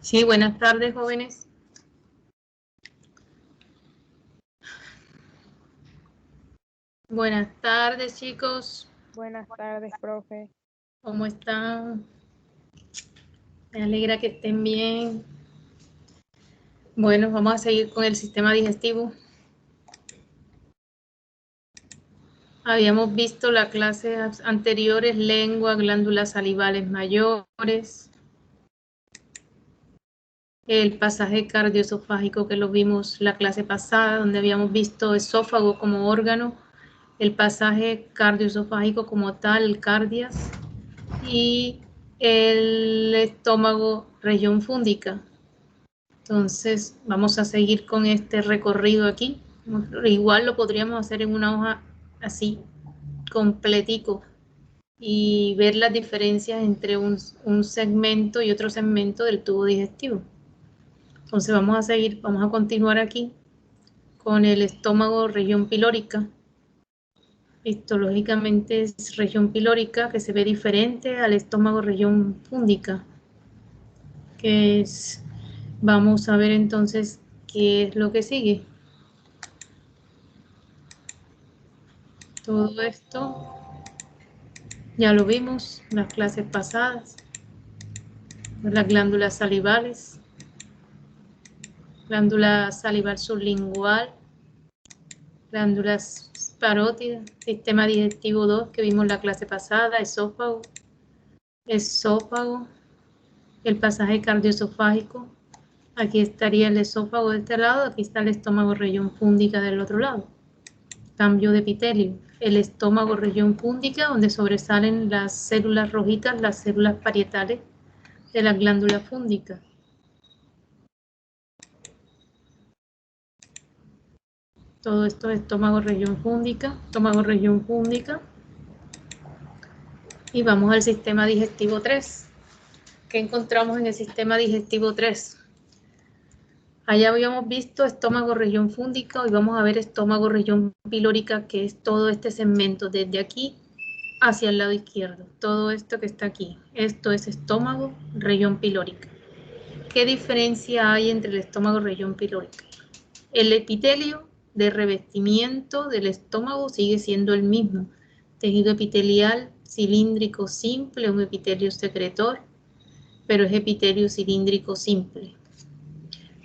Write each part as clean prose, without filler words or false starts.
Sí, buenas tardes, jóvenes. Buenas tardes, chicos. Buenas tardes, profe. ¿Cómo están? Me alegra que estén bien. Bueno, vamos a seguir con el sistema digestivo. Habíamos visto las clases anteriores, lengua, glándulas salivales mayores, el pasaje cardioesofágico que lo vimos la clase pasada, donde habíamos visto esófago como órgano, el pasaje cardioesofágico como tal, el cardias, y el estómago, región fúndica. Entonces vamos a seguir con este recorrido aquí. Igual lo podríamos hacer en una hoja así, completico, y ver las diferencias entre un segmento y otro segmento del tubo digestivo. Entonces vamos a seguir, vamos a continuar aquí con el estómago, región pilórica. Histológicamente es región pilórica, que se ve diferente al estómago, región fúndica, que es, vamos a ver entonces qué es lo que sigue. Todo esto ya lo vimos en las clases pasadas. Las glándulas salivales, glándula salival sublingual, glándulas parótidas, sistema digestivo 2 que vimos en la clase pasada, esófago, el pasaje cardioesofágico. Aquí estaría el esófago de este lado, aquí está el estómago, región fúndica del otro lado. Cambio de epitelio. El estómago, región fúndica, donde sobresalen las células rojitas, las células parietales de la glándula fúndica. Todo esto es estómago, región fúndica, Y vamos al sistema digestivo 3. ¿Qué encontramos en el sistema digestivo 3? Allá habíamos visto estómago, región fúndica, hoy vamos a ver estómago, región pilórica, que es todo este segmento desde aquí hacia el lado izquierdo. Todo esto que está aquí, esto es estómago, región pilórica. ¿Qué diferencia hay entre el estómago, región pilórica? El epitelio de revestimiento del estómago sigue siendo el mismo. Tejido epitelial cilíndrico simple, un epitelio secretor, pero es epitelio cilíndrico simple.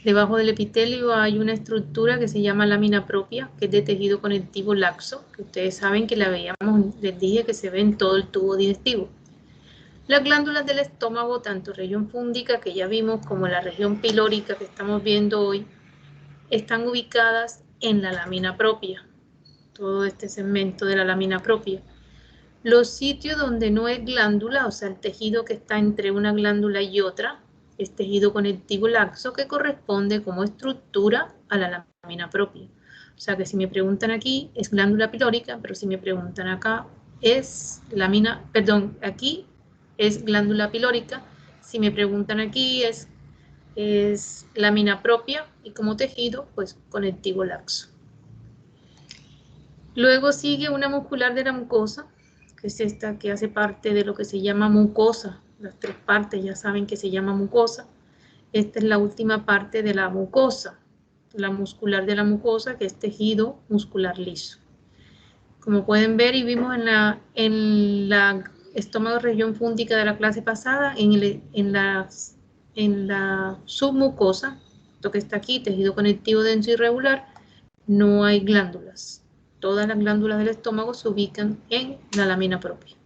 Debajo del epitelio hay una estructura que se llama lámina propia, que es de tejido conectivo laxo, que ustedes saben que la veíamos, les dije que se ve en todo el tubo digestivo. Las glándulas del estómago, tanto región fúndica, que ya vimos, como la región pilórica que estamos viendo hoy, están ubicadas en la lámina propia, todo este segmento de la lámina propia. Los sitios donde no es glándula, o sea, el tejido que está entre una glándula y otra, es tejido conectivo laxo, que corresponde como estructura a la lámina propia. O sea que si me preguntan aquí, es glándula pilórica, pero si me preguntan acá, es lámina, perdón, aquí es glándula pilórica. Si me preguntan aquí, es lámina propia, y como tejido, pues conectivo laxo. Luego sigue una muscular de la mucosa, que es esta que hace parte de lo que se llama mucosa. Las tres partes ya saben que se llama mucosa. Esta es la última parte de la mucosa, la muscular de la mucosa, que es tejido muscular liso. Como pueden ver y vimos en la estómago, región fúndica de la clase pasada, en la submucosa, esto que está aquí, tejido conectivo denso irregular, no hay glándulas. Todas las glándulas del estómago se ubican en la lámina propia.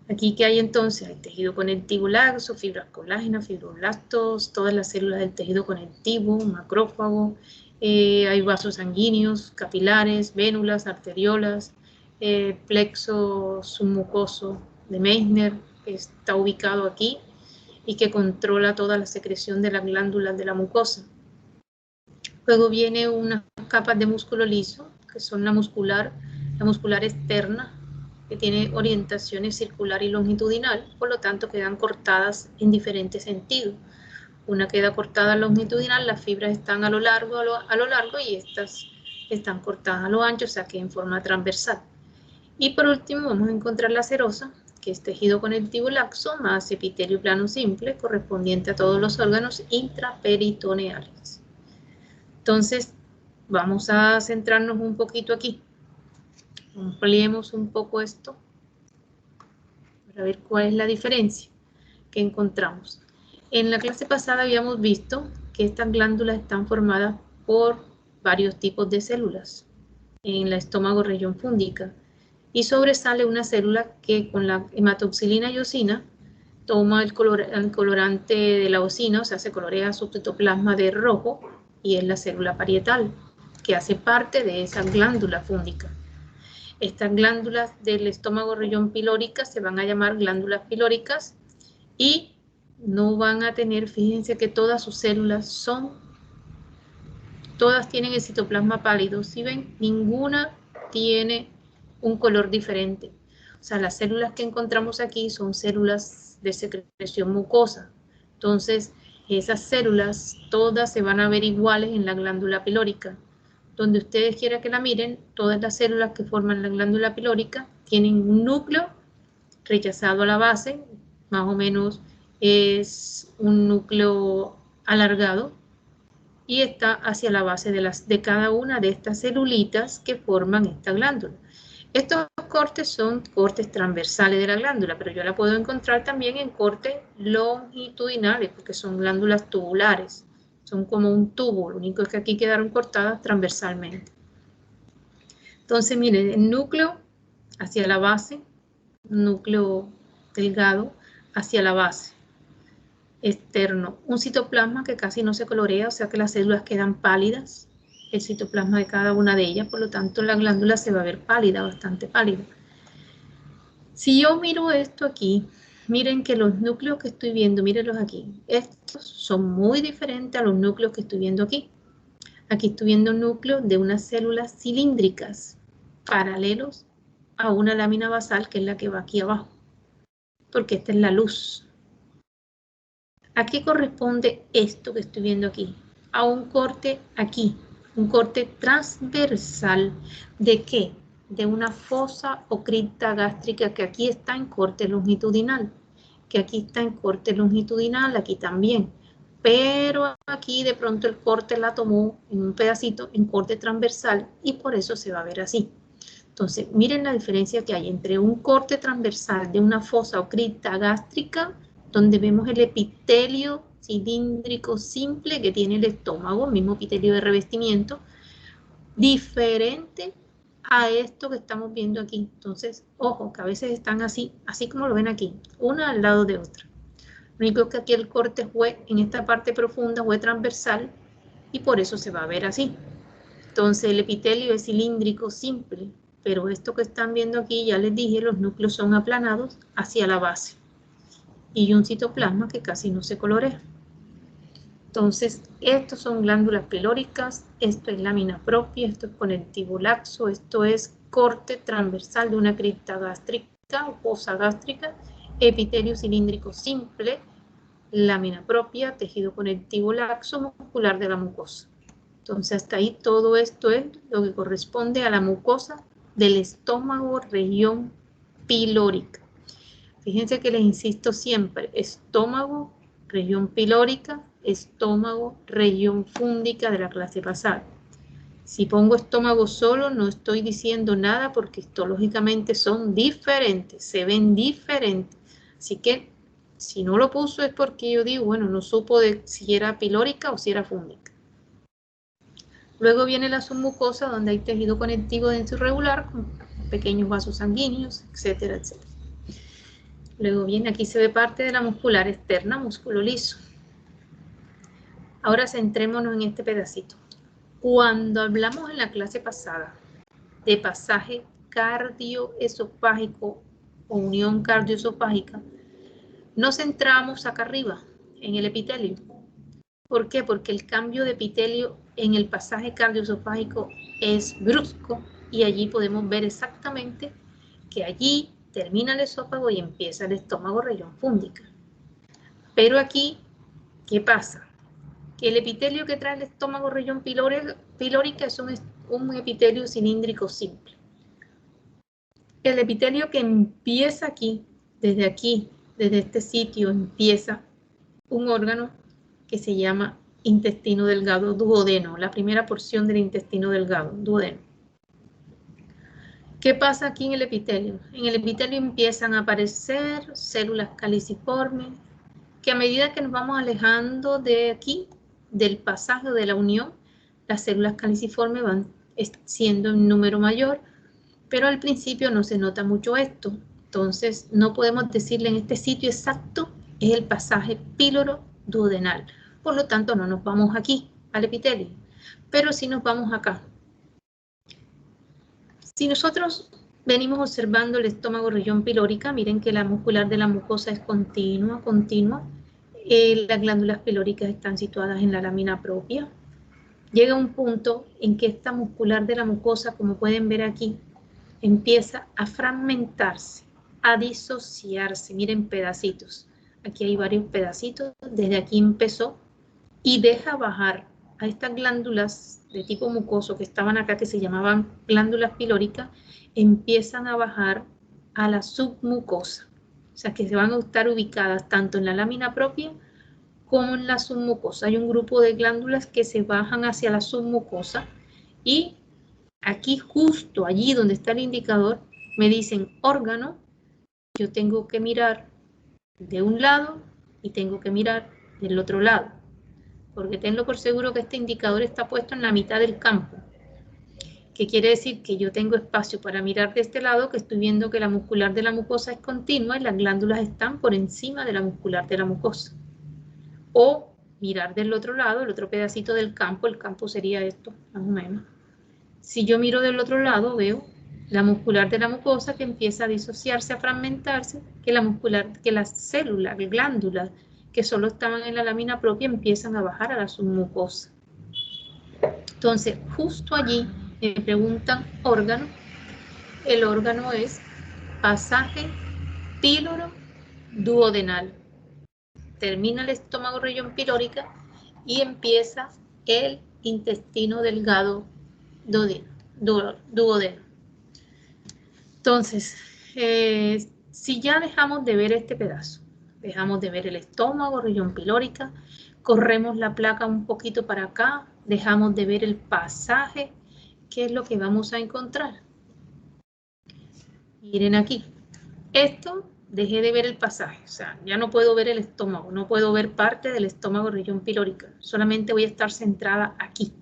Aquí, ¿qué hay entonces? Hay tejido conectivo laxo, fibras colágenas, fibroblastos, todas las células del tejido conectivo, macrófago, hay vasos sanguíneos, capilares, vénulas, arteriolas, plexo submucoso de Meissner, que está ubicado aquí y que controla toda la secreción de las glándulas de la mucosa. Luego viene unas capas de músculo liso, que son la muscular externa, que tiene orientaciones circular y longitudinal, por lo tanto quedan cortadas en diferentes sentidos. Una queda cortada longitudinal, las fibras están a lo largo y estas están cortadas a lo ancho, o sea que en forma transversal. Y por último vamos a encontrar la serosa, que es tejido conectivo laxo, más epitelio plano simple, correspondiente a todos los órganos intraperitoneales. Entonces, vamos a centrarnos un poquito aquí. Ampliemos un poco esto para ver cuál es la diferencia que encontramos. En la clase pasada habíamos visto que estas glándulas están formadas por varios tipos de células en la estómago región fúndica y sobresale una célula que con la hematoxilina y eosina toma el colorante de la eosina, o sea, se colorea su citoplasma de rojo y es la célula parietal que hace parte de esa glándula fúndica. Estas glándulas del estómago región pilórica se van a llamar glándulas pilóricas y no van a tener, fíjense que todas sus células todas tienen el citoplasma pálido. Si ven, ninguna tiene un color diferente. O sea, las células que encontramos aquí son células de secreción mucosa. Entonces, esas células todas se van a ver iguales en la glándula pilórica. Donde ustedes quieran que la miren, todas las células que forman la glándula pilórica tienen un núcleo rechazado a la base, más o menos es un núcleo alargado y está hacia la base de cada una de estas celulitas que forman esta glándula. Estos cortes son cortes transversales de la glándula, pero yo la puedo encontrar también en cortes longitudinales, porque son glándulas tubulares. Son como un tubo, lo único es que aquí quedaron cortadas transversalmente. Entonces, miren, el núcleo hacia la base, núcleo delgado hacia la base. Externo, un citoplasma que casi no se colorea, o sea que las células quedan pálidas, el citoplasma de cada una de ellas, por lo tanto la glándula se va a ver pálida, bastante pálida. Si yo miro esto aquí, miren que los núcleos que estoy viendo, mírenlos aquí, estos son muy diferentes a los núcleos que estoy viendo aquí. Aquí estoy viendo núcleos de unas células cilíndricas, paralelos a una lámina basal que es la que va aquí abajo, porque esta es la luz. ¿A qué corresponde esto que estoy viendo aquí? A un corte aquí, un corte transversal. ¿De qué? De una fosa o cripta gástrica que aquí está en corte longitudinal, que aquí está en corte longitudinal, aquí también. Pero aquí de pronto el corte la tomó en un pedacito en corte transversal y por eso se va a ver así. Entonces, miren la diferencia que hay entre un corte transversal de una fosa o cripta gástrica, donde vemos el epitelio cilíndrico simple que tiene el estómago, mismo epitelio de revestimiento, diferente a esto que estamos viendo aquí. Entonces, ojo, que a veces están así como lo ven aquí, una al lado de otra. Lo único es que aquí el corte fue en esta parte profunda, fue transversal, y por eso se va a ver así. Entonces, el epitelio es cilíndrico simple, pero esto que están viendo aquí, ya les dije, los núcleos son aplanados hacia la base. Y un citoplasma que casi no se colorea. Entonces, estos son glándulas pilóricas, esto es lámina propia, esto es conectivo laxo, esto es corte transversal de una cripta gástrica o fosa gástrica, epitelio cilíndrico simple, lámina propia, tejido conectivo laxo muscular de la mucosa. Entonces, hasta ahí todo esto es lo que corresponde a la mucosa del estómago región pilórica. Fíjense que les insisto siempre, estómago, región pilórica, estómago, región fúndica de la clase pasada. Si pongo estómago solo, no estoy diciendo nada porque histológicamente son diferentes, se ven diferentes. Así que, si no lo puso es porque yo digo, bueno, no supo de si era pilórica o si era fúndica. Luego viene la submucosa, donde hay tejido conectivo denso irregular, con pequeños vasos sanguíneos, etcétera, etcétera. Luego viene, aquí se ve parte de la muscular externa, músculo liso. Ahora centrémonos en este pedacito. Cuando hablamos en la clase pasada de pasaje cardioesofágico o unión cardioesofágica, nos centramos acá arriba, en el epitelio. ¿Por qué? Porque el cambio de epitelio en el pasaje cardioesofágico es brusco y allí podemos ver exactamente que allí termina el esófago y empieza el estómago región fúndica. Pero aquí, ¿qué pasa? Que el epitelio que trae el estómago región pilórica es un epitelio cilíndrico simple. El epitelio que empieza aquí, desde aquí, desde este sitio, empieza un órgano que se llama intestino delgado duodeno, la primera porción del intestino delgado, duodeno. ¿Qué pasa aquí en el epitelio? En el epitelio empiezan a aparecer células caliciformes, que a medida que nos vamos alejando de aquí, del pasaje de la unión, las células caliciformes van siendo en número mayor, pero al principio no se nota mucho esto. Entonces, no podemos decirle en este sitio exacto, es el pasaje píloro duodenal. Por lo tanto, no nos vamos aquí, al epitelio, pero sí nos vamos acá. Si nosotros venimos observando el estómago región pilórica, miren que la muscular de la mucosa es continua. Las glándulas pilóricas están situadas en la lámina propia. Llega un punto en que esta muscular de la mucosa, como pueden ver aquí, empieza a fragmentarse, a disociarse. Miren, pedacitos. Aquí hay varios pedacitos. Desde aquí empezó y deja bajar a estas glándulas de tipo mucoso que estaban acá, que se llamaban glándulas pilóricas, empiezan a bajar a la submucosa. O sea, que se van a estar ubicadas tanto en la lámina propia como en la submucosa. Hay un grupo de glándulas que se bajan hacia la submucosa y aquí justo allí donde está el indicador me dicen órgano. Yo tengo que mirar de un lado y tengo que mirar del otro lado, porque tengo por seguro que este indicador está puesto en la mitad del campo, que quiere decir que yo tengo espacio para mirar de este lado, que estoy viendo que la muscular de la mucosa es continua y las glándulas están por encima de la muscular de la mucosa. O mirar del otro lado, el otro pedacito del campo, el campo sería esto, más o menos. Si yo miro del otro lado, veo la muscular de la mucosa que empieza a disociarse, a fragmentarse, que las células, las glándulas que solo estaban en la lámina propia empiezan a bajar a la submucosa. Entonces, justo allí me preguntan órgano. El órgano es pasaje píloro duodenal. Termina el estómago región pilórica y empieza el intestino delgado duodeno. Entonces, si ya dejamos de ver este pedazo, dejamos de ver el estómago, región pilórica, corremos la placa un poquito para acá, dejamos de ver el pasaje, ¿qué es lo que vamos a encontrar? Miren aquí, esto dejé de ver el pasaje, o sea, ya no puedo ver el estómago, no puedo ver parte del estómago región pilórica, solamente voy a estar centrada aquí.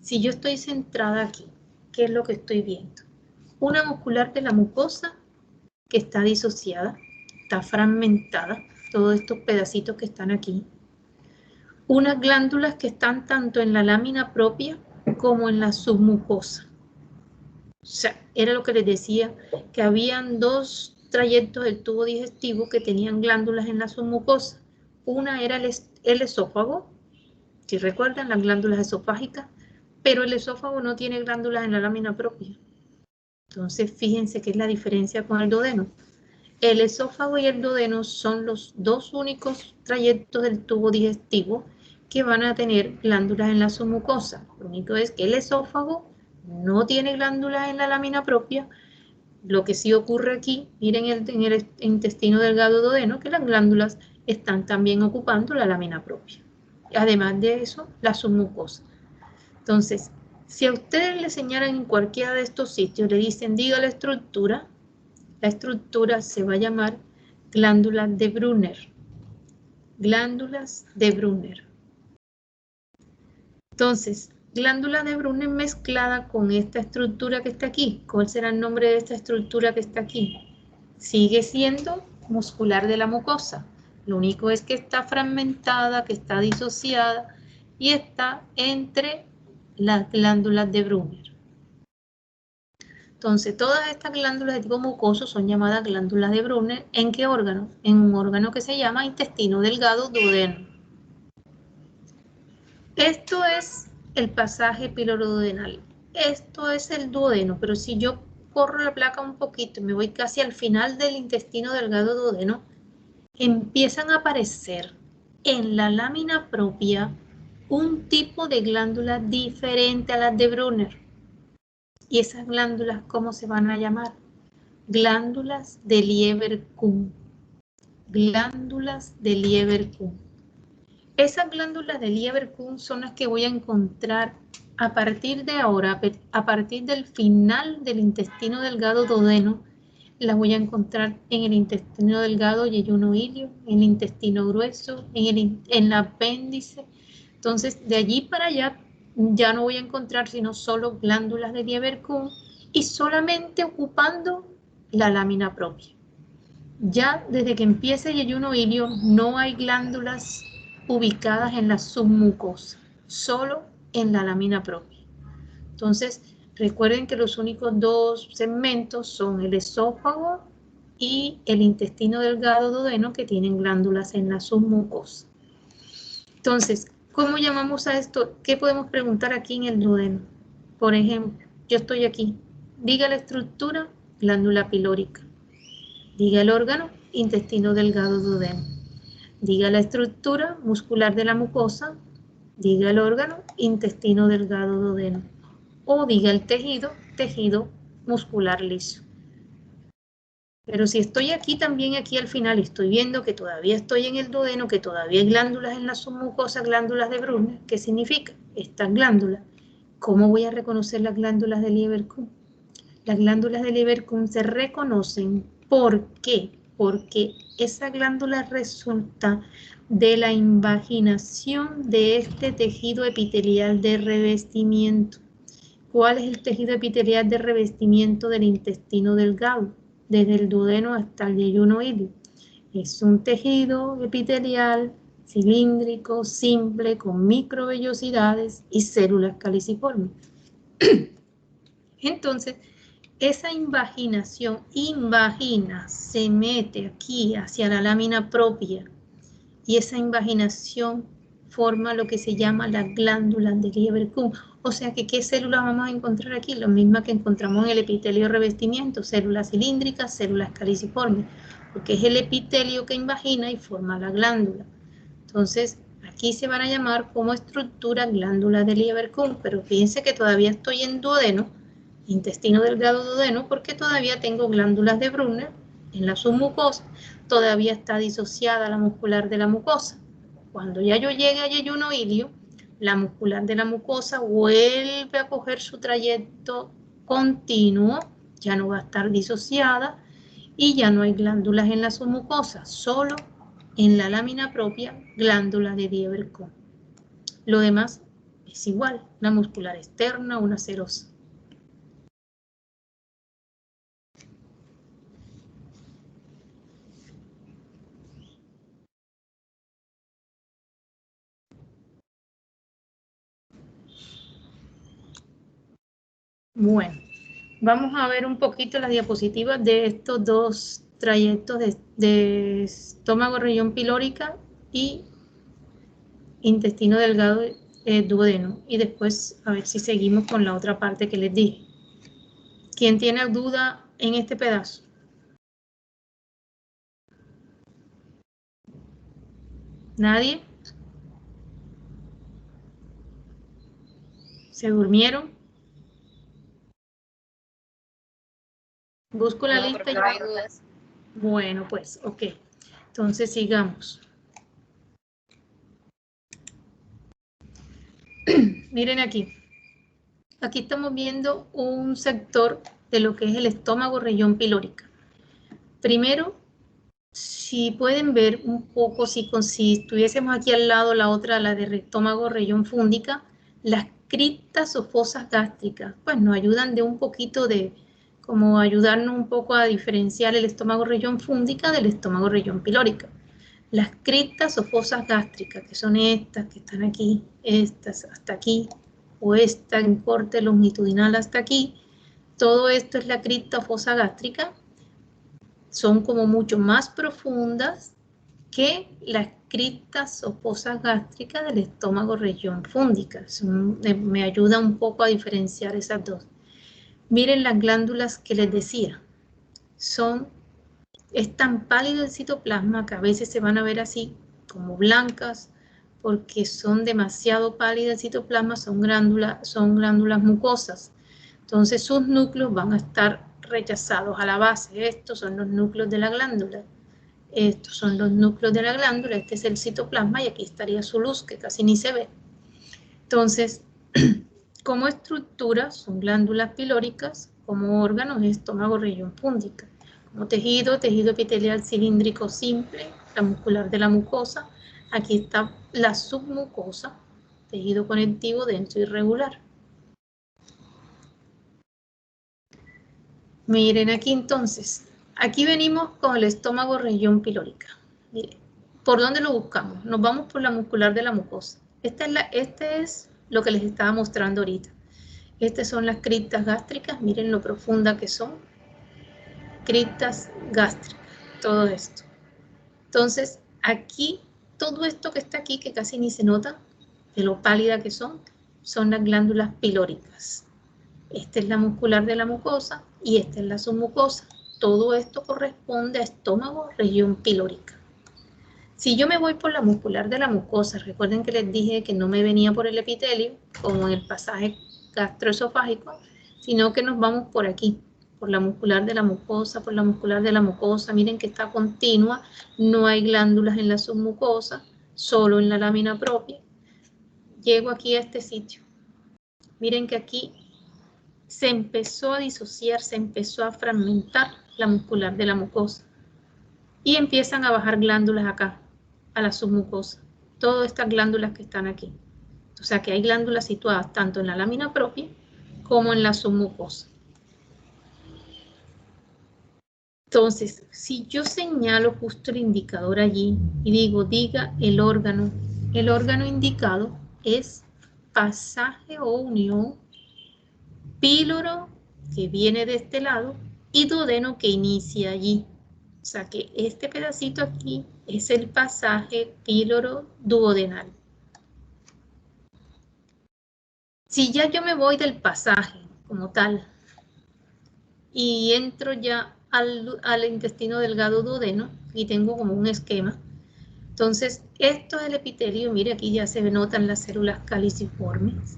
Si yo estoy centrada aquí, ¿qué es lo que estoy viendo? Una muscular de la mucosa que está disociada, está fragmentada, todos estos pedacitos que están aquí. Unas glándulas que están tanto en la lámina propia como en la submucosa. O sea, era lo que les decía, que habían dos trayectos del tubo digestivo que tenían glándulas en la submucosa. Una era el esófago, si recuerdan, las glándulas esofágicas, pero el esófago no tiene glándulas en la lámina propia. Entonces, fíjense qué es la diferencia con el duodeno. El esófago y el duodeno son los dos únicos trayectos del tubo digestivo que van a tener glándulas en la submucosa. Lo único es que el esófago no tiene glándulas en la lámina propia. Lo que sí ocurre aquí, miren en el intestino delgado duodeno, que las glándulas están también ocupando la lámina propia. Además de eso, la submucosa. Entonces, si a ustedes le señalan en cualquiera de estos sitios, le dicen, diga la estructura se va a llamar glándulas de Brunner. Glándulas de Brunner. Entonces, glándula de Brunner mezclada con esta estructura que está aquí. ¿Cuál será el nombre de esta estructura que está aquí? Sigue siendo muscular de la mucosa. Lo único es que está fragmentada, que está disociada y está entre las glándulas de Brunner. Entonces, todas estas glándulas de tipo mucoso son llamadas glándulas de Brunner. ¿En qué órgano? En un órgano que se llama intestino delgado duodeno. Esto es el pasaje píloro-duodenal. Esto es el duodeno, pero si yo corro la placa un poquito y me voy casi al final del intestino delgado duodeno, empiezan a aparecer en la lámina propia un tipo de glándula diferente a las de Brunner. ¿Y esas glándulas cómo se van a llamar? glándulas de Lieberkühn. Glándulas de Lieberkühn. Esas glándulas de Lieberkühn son las que voy a encontrar a partir de ahora, a partir del final del intestino delgado duodeno. Las voy a encontrar en el intestino delgado yeyuno-ilio, en el intestino grueso, en el apéndice. Entonces, de allí para allá ya no voy a encontrar sino solo glándulas de Lieberkühn y solamente ocupando la lámina propia. Ya desde que empiece yeyuno-ilio no hay glándulas ubicadas en la submucosa, solo en la lámina propia. Entonces, recuerden que los únicos dos segmentos son el esófago y el intestino delgado duodeno que tienen glándulas en la submucosa. Entonces, ¿cómo llamamos a esto? ¿Qué podemos preguntar aquí en el duodeno? Por ejemplo, yo estoy aquí. Diga la estructura, glándula pilórica. Diga el órgano, intestino delgado duodeno. Diga la estructura muscular de la mucosa. Diga el órgano, intestino delgado duodeno. O diga el tejido, tejido muscular liso. Pero si estoy aquí también, aquí al final, estoy viendo que todavía estoy en el duodeno, que todavía hay glándulas en la submucosa, glándulas de Brunner. ¿Qué significa? Estas glándulas. ¿Cómo voy a reconocer las glándulas de Lieberkühn? Las glándulas de Lieberkühn se reconocen. ¿Por qué? Porque esa glándula resulta de la invaginación de este tejido epitelial de revestimiento. ¿Cuál es el tejido epitelial de revestimiento del intestino delgado? Desde el duodeno hasta el yeyuno-ilio. Es un tejido epitelial cilíndrico, simple, con microvellosidades y células caliciformes. Entonces, esa invaginación se mete aquí hacia la lámina propia y esa invaginación forma lo que se llama la glándula de Lieberkühn. O sea que, ¿qué células vamos a encontrar aquí? Las mismas que encontramos en el epitelio de revestimiento, células cilíndricas, células caliciformes, porque es el epitelio que invagina y forma la glándula. Entonces, aquí se van a llamar como estructura glándulas de Lieberkühn, pero fíjense que todavía estoy en duodeno, intestino delgado duodeno, porque todavía tengo glándulas de Brunner en la submucosa, todavía está disociada la muscular de la mucosa. Cuando ya yo llegue a yeyuno-ilio, la muscular de la mucosa vuelve a coger su trayecto continuo, ya no va a estar disociada y ya no hay glándulas en la submucosa, solo en la lámina propia glándula de Lieberkühn. Lo demás es igual, una muscular externa, una serosa. Bueno, vamos a ver un poquito las diapositivas de estos dos trayectos de estómago, región pilórica y intestino delgado duodeno. Y después a ver si seguimos con la otra parte que les dije. ¿Quién tiene duda en este pedazo? ¿Nadie? ¿Se durmieron? Busco la lista. No hay dudas. Bueno, pues, ok. Entonces sigamos. Miren aquí. Aquí estamos viendo un sector de lo que es el estómago, región pilórica. Primero, si pueden ver un poco, si estuviésemos aquí al lado la otra, la de estómago, región fúndica, las criptas o fosas gástricas, pues nos ayudan de un poquito de, como ayudarnos un poco a diferenciar el estómago, región fúndica del estómago, región pilórica. Las criptas o fosas gástricas, que son estas que están aquí, estas hasta aquí, o esta en corte longitudinal hasta aquí, todo esto es la cripta o fosa gástrica. Son como mucho más profundas que las criptas o fosas gástricas del estómago, región fúndica. Me ayuda un poco a diferenciar esas dos. Miren las glándulas que les decía. Es tan pálido el citoplasma que a veces se van a ver así como blancas porque son demasiado pálidas el citoplasma, son glándulas mucosas. Entonces sus núcleos van a estar rechazados a la base. Estos son los núcleos de la glándula. Estos son los núcleos de la glándula. Este es el citoplasma y aquí estaría su luz, que casi ni se ve. Entonces, como estructura son glándulas pilóricas, como órganos estómago, región púndica. Como tejido, tejido epitelial cilíndrico simple, la muscular de la mucosa. Aquí está la submucosa, tejido conectivo denso irregular. Miren aquí entonces, aquí venimos con el estómago, región pilórica. Miren, ¿por dónde lo buscamos? Nos vamos por la muscular de la mucosa. Este es lo que les estaba mostrando ahorita. Estas son las criptas gástricas, miren lo profunda que son. Criptas gástricas, todo esto. Entonces, aquí, todo esto que está aquí, que casi ni se nota, de lo pálida que son las glándulas pilóricas. Esta es la muscular de la mucosa y esta es la submucosa. Todo esto corresponde a estómago, región pilórica. Si yo me voy por la muscular de la mucosa, recuerden que les dije que no me venía por el epitelio, como en el pasaje gastroesofágico, sino que nos vamos por aquí, por la muscular de la mucosa, por la muscular de la mucosa. Miren que está continua, no hay glándulas en la submucosa, solo en la lámina propia. Llego aquí a este sitio. Miren que aquí se empezó a disociar, se empezó a fragmentar la muscular de la mucosa y empiezan a bajar glándulas acá, a la submucosa, todas estas glándulas que están aquí. O sea que hay glándulas situadas tanto en la lámina propia como en la submucosa. Entonces, si yo señalo justo el indicador allí y diga el órgano indicado es pasaje o unión píloro, que viene de este lado, y duodeno, que inicia allí. O sea que este pedacito aquí es el pasaje píloro duodenal. Si ya yo me voy del pasaje como tal y entro ya al intestino delgado duodeno, y tengo como un esquema, entonces esto es el epitelio. Mire, aquí ya se notan las células caliciformes,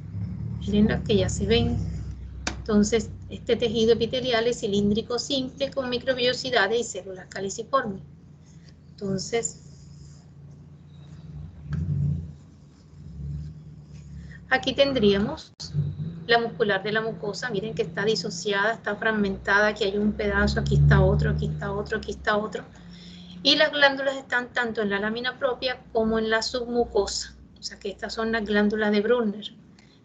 miren las que ya se ven. Entonces, este tejido epitelial es cilíndrico simple con microvellosidades y células caliciformes. Entonces, aquí tendríamos la muscular de la mucosa. Miren que está disociada, está fragmentada. Aquí hay un pedazo, aquí está otro, aquí está otro, aquí está otro. Y las glándulas están tanto en la lámina propia como en la submucosa. O sea que estas son las glándulas de Brunner.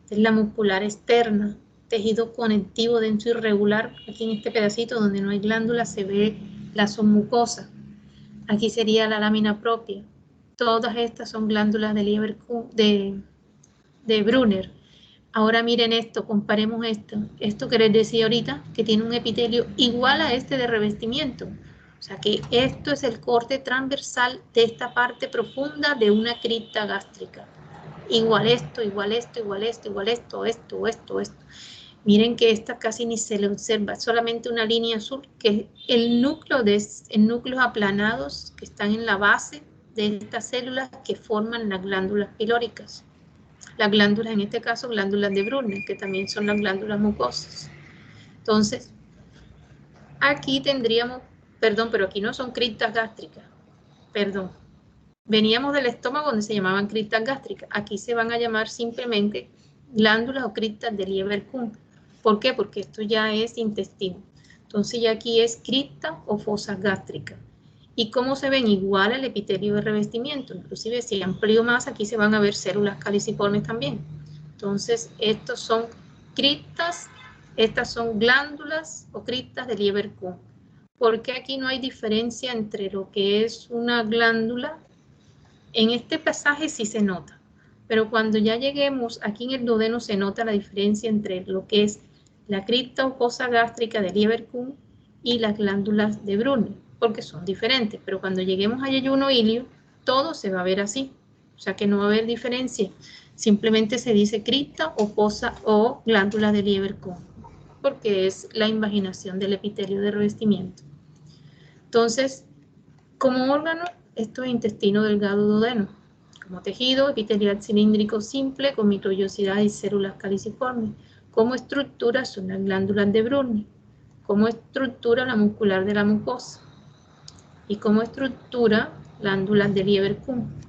Esta es la muscular externa, tejido conectivo denso irregular. Aquí en este pedacito donde no hay glándulas se ve la submucosa. Aquí sería la lámina propia. Todas estas son glándulas de Brunner. Ahora miren esto, comparemos esto. Esto que les decía ahorita, que tiene un epitelio igual a este de revestimiento. O sea que esto es el corte transversal de esta parte profunda de una cripta gástrica. Igual esto, igual esto, igual esto, igual esto, esto. Miren que esta casi ni se le observa, solamente una línea azul, que es el núcleo en núcleos aplanados que están en la base de estas células que forman las glándulas pilóricas. Las glándulas, en este caso, glándulas de Brunner, que también son las glándulas mucosas. Entonces, aquí tendríamos, perdón, pero aquí no son criptas gástricas, perdón. Veníamos del estómago donde se llamaban criptas gástricas. Aquí se van a llamar simplemente glándulas o criptas de Lieberkühn. ¿Por qué? Porque esto ya es intestino. Entonces ya aquí es cripta o fosas gástricas. ¿Y cómo se ven? Igual al epitelio de revestimiento. Inclusive si amplío más, aquí se van a ver células caliciformes también. Entonces estos son criptas, estas son glándulas o criptas de Lieberkühn. ¿Por qué aquí no hay diferencia entre lo que es una glándula? En este pasaje sí se nota, pero cuando ya lleguemos aquí en el duodeno se nota la diferencia entre lo que es la cripta o fosa gástrica de Lieberkühn y las glándulas de Brunner, porque son diferentes, pero cuando lleguemos a yeyuno ilio, todo se va a ver así, o sea que no va a haber diferencia, simplemente se dice cripta o fosa o glándula de Lieberkühn, porque es la invaginación del epitelio de revestimiento. Entonces, como órgano, esto es intestino delgado duodeno. Como tejido, epitelial cilíndrico simple con microvellosidad y células caliciformes. Como estructura son las glándulas de Brunner. cómo estructura la muscular de la mucosa y cómo estructura glándulas de Lieberkühn.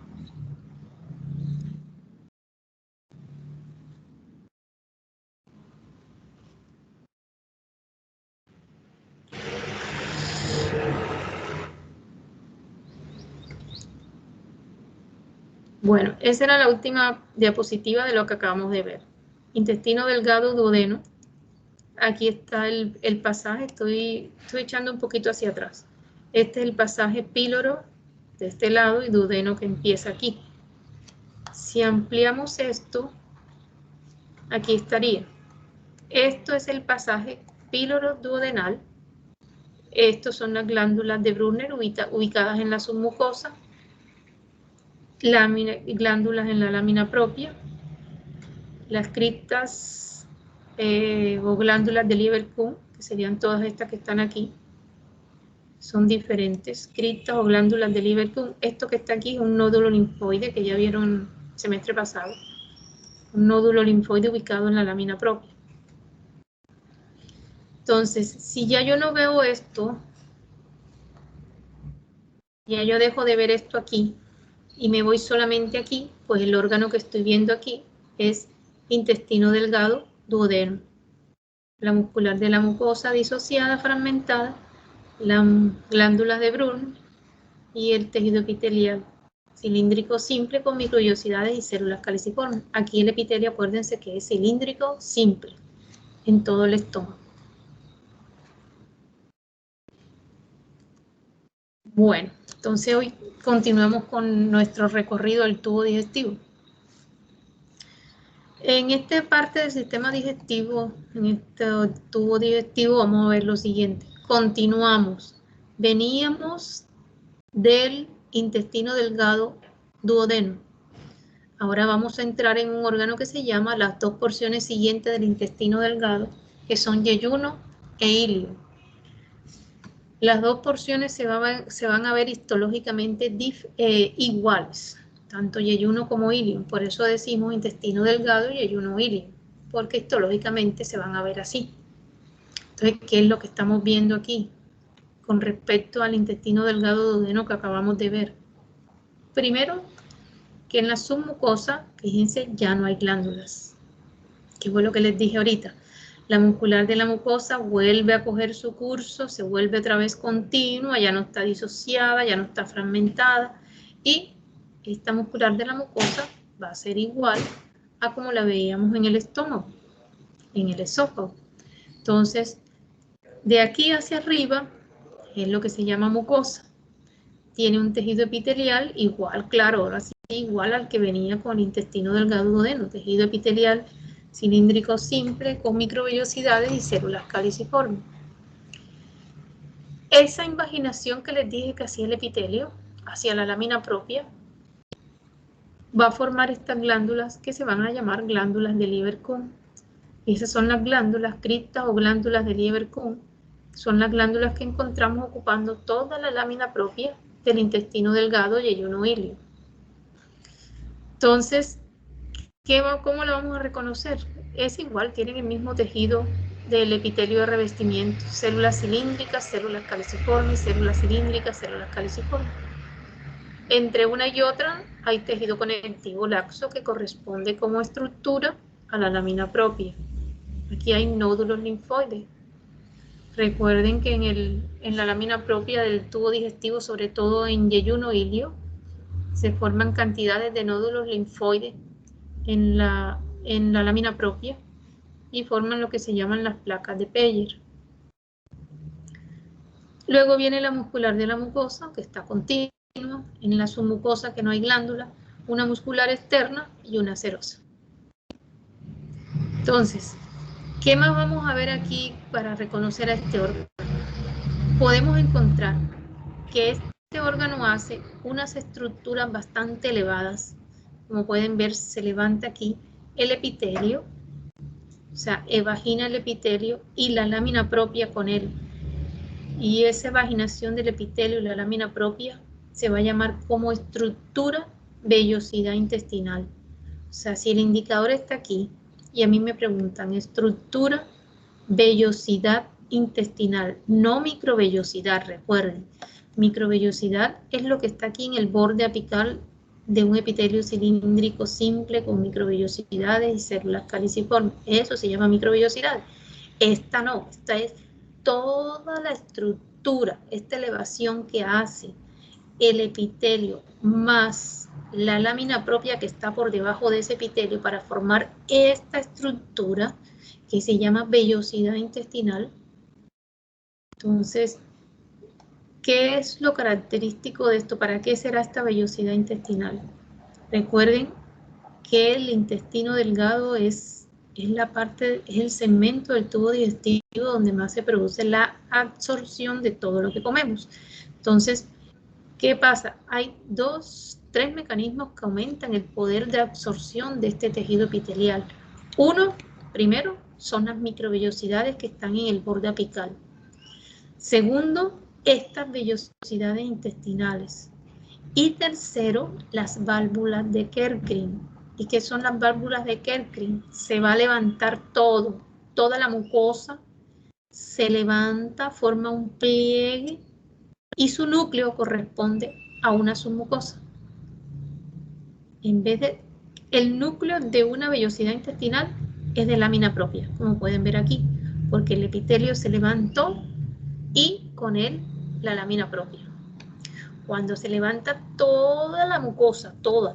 Bueno, esa era la última diapositiva de lo que acabamos de ver. Intestino delgado, duodeno. Aquí está el pasaje, estoy echando un poquito hacia atrás. Este es el pasaje píloro de este lado y duodeno que empieza aquí. Si ampliamos esto, aquí estaría. Esto es el pasaje píloro duodenal. Estos son las glándulas de Brunner ubicadas en la submucosa. Glándulas en la lámina propia. Las criptas o glándulas de Lieberkühn, que serían todas estas que están aquí, son diferentes. Criptas o glándulas de Lieberkühn. Esto que está aquí es un nódulo linfoide que ya vieron el semestre pasado. Un nódulo linfoide ubicado en la lámina propia. Entonces, si ya yo no veo esto, ya yo dejo de ver esto aquí y me voy solamente aquí, pues el órgano que estoy viendo aquí es intestino delgado duodeno. La muscular de la mucosa disociada, fragmentada, las glándulas de Brunner y el tejido epitelial cilíndrico simple con microvellosidades y células caliciformes. Aquí el epitelio, acuérdense que es cilíndrico simple en todo el estómago. Bueno, entonces hoy continuamos con nuestro recorrido del tubo digestivo. En esta parte del sistema digestivo, en este tubo digestivo, vamos a ver lo siguiente. Continuamos. Veníamos del intestino delgado duodeno. Ahora vamos a entrar en un órgano que se llama las dos porciones siguientes del intestino delgado, que son yeyuno e ilio. Las dos porciones se van a ver histológicamente iguales, tanto yeyuno como ilio. Por eso decimos intestino delgado y yeyuno ilio, porque histológicamente se van a ver así. Entonces, ¿qué es lo que estamos viendo aquí con respecto al intestino delgado duodeno que acabamos de ver? Primero, que en la submucosa, fíjense, ya no hay glándulas, que fue lo que les dije ahorita. La muscular de la mucosa vuelve a coger su curso, se vuelve otra vez continua, ya no está disociada, ya no está fragmentada, y esta muscular de la mucosa va a ser igual a como la veíamos en el estómago, en el esófago. Entonces, de aquí hacia arriba es lo que se llama mucosa. Tiene un tejido epitelial igual, claro, ahora sí, igual al que venía con el intestino delgado duodeno, tejido epitelial cilíndrico simple con microvellosidades y células caliciformes. Esa invaginación que les dije que hacía el epitelio hacia la lámina propia va a formar estas glándulas que se van a llamar glándulas de Lieberkühn. Y esas son las glándulas criptas o glándulas de Lieberkühn. Son las glándulas que encontramos ocupando toda la lámina propia del intestino delgado yeyuno ilio. Entonces, ¿cómo la vamos a reconocer? Es igual, tienen el mismo tejido del epitelio de revestimiento, células cilíndricas, células caliciformes, células cilíndricas, células caliciformes. Entre una y otra hay tejido conectivo laxo que corresponde como estructura a la lámina propia. Aquí hay nódulos linfoides. Recuerden que en la lámina propia del tubo digestivo, sobre todo en yeyuno ilio, se forman cantidades de nódulos linfoides en la lámina propia y forman lo que se llaman las placas de Peyer. Luego viene la muscular de la mucosa, que está continua, en la submucosa que no hay glándula, una muscular externa y una serosa. Entonces, ¿qué más vamos a ver aquí para reconocer a este órgano? Podemos encontrar que este órgano hace unas estructuras bastante elevadas. Como pueden ver, se levanta aquí el epitelio, o sea, evagina el epitelio y la lámina propia con él. Y esa evaginación del epitelio y la lámina propia se va a llamar como estructura vellosidad intestinal. O sea, si el indicador está aquí y a mí me preguntan estructura vellosidad intestinal, no microvellosidad, recuerden. Microvellosidad es lo que está aquí en el borde apical de un epitelio cilíndrico simple con microvellosidades y células caliciformes. Eso se llama microvellosidad. Esta no, esta es toda la estructura, esta elevación que hace el epitelio más la lámina propia que está por debajo de ese epitelio para formar esta estructura que se llama vellosidad intestinal. Entonces, ¿qué es lo característico de esto? ¿Para qué será esta vellosidad intestinal? Recuerden que el intestino delgado es el segmento del tubo digestivo donde más se produce la absorción de todo lo que comemos. Entonces, ¿qué pasa? Hay tres mecanismos que aumentan el poder de absorción de este tejido epitelial. Uno, primero, son las microvellosidades que están en el borde apical. Segundo, estas vellosidades intestinales. Y tercero, las válvulas de Kerckring. ¿Y qué son las válvulas de Kerckring? Se va a levantar toda la mucosa se levanta, forma un pliegue y su núcleo corresponde a una submucosa. En vez de el núcleo de una vellosidad intestinal es de lámina propia, como pueden ver aquí, porque el epitelio se levantó y con él la lámina propia. Cuando se levanta toda la mucosa, toda,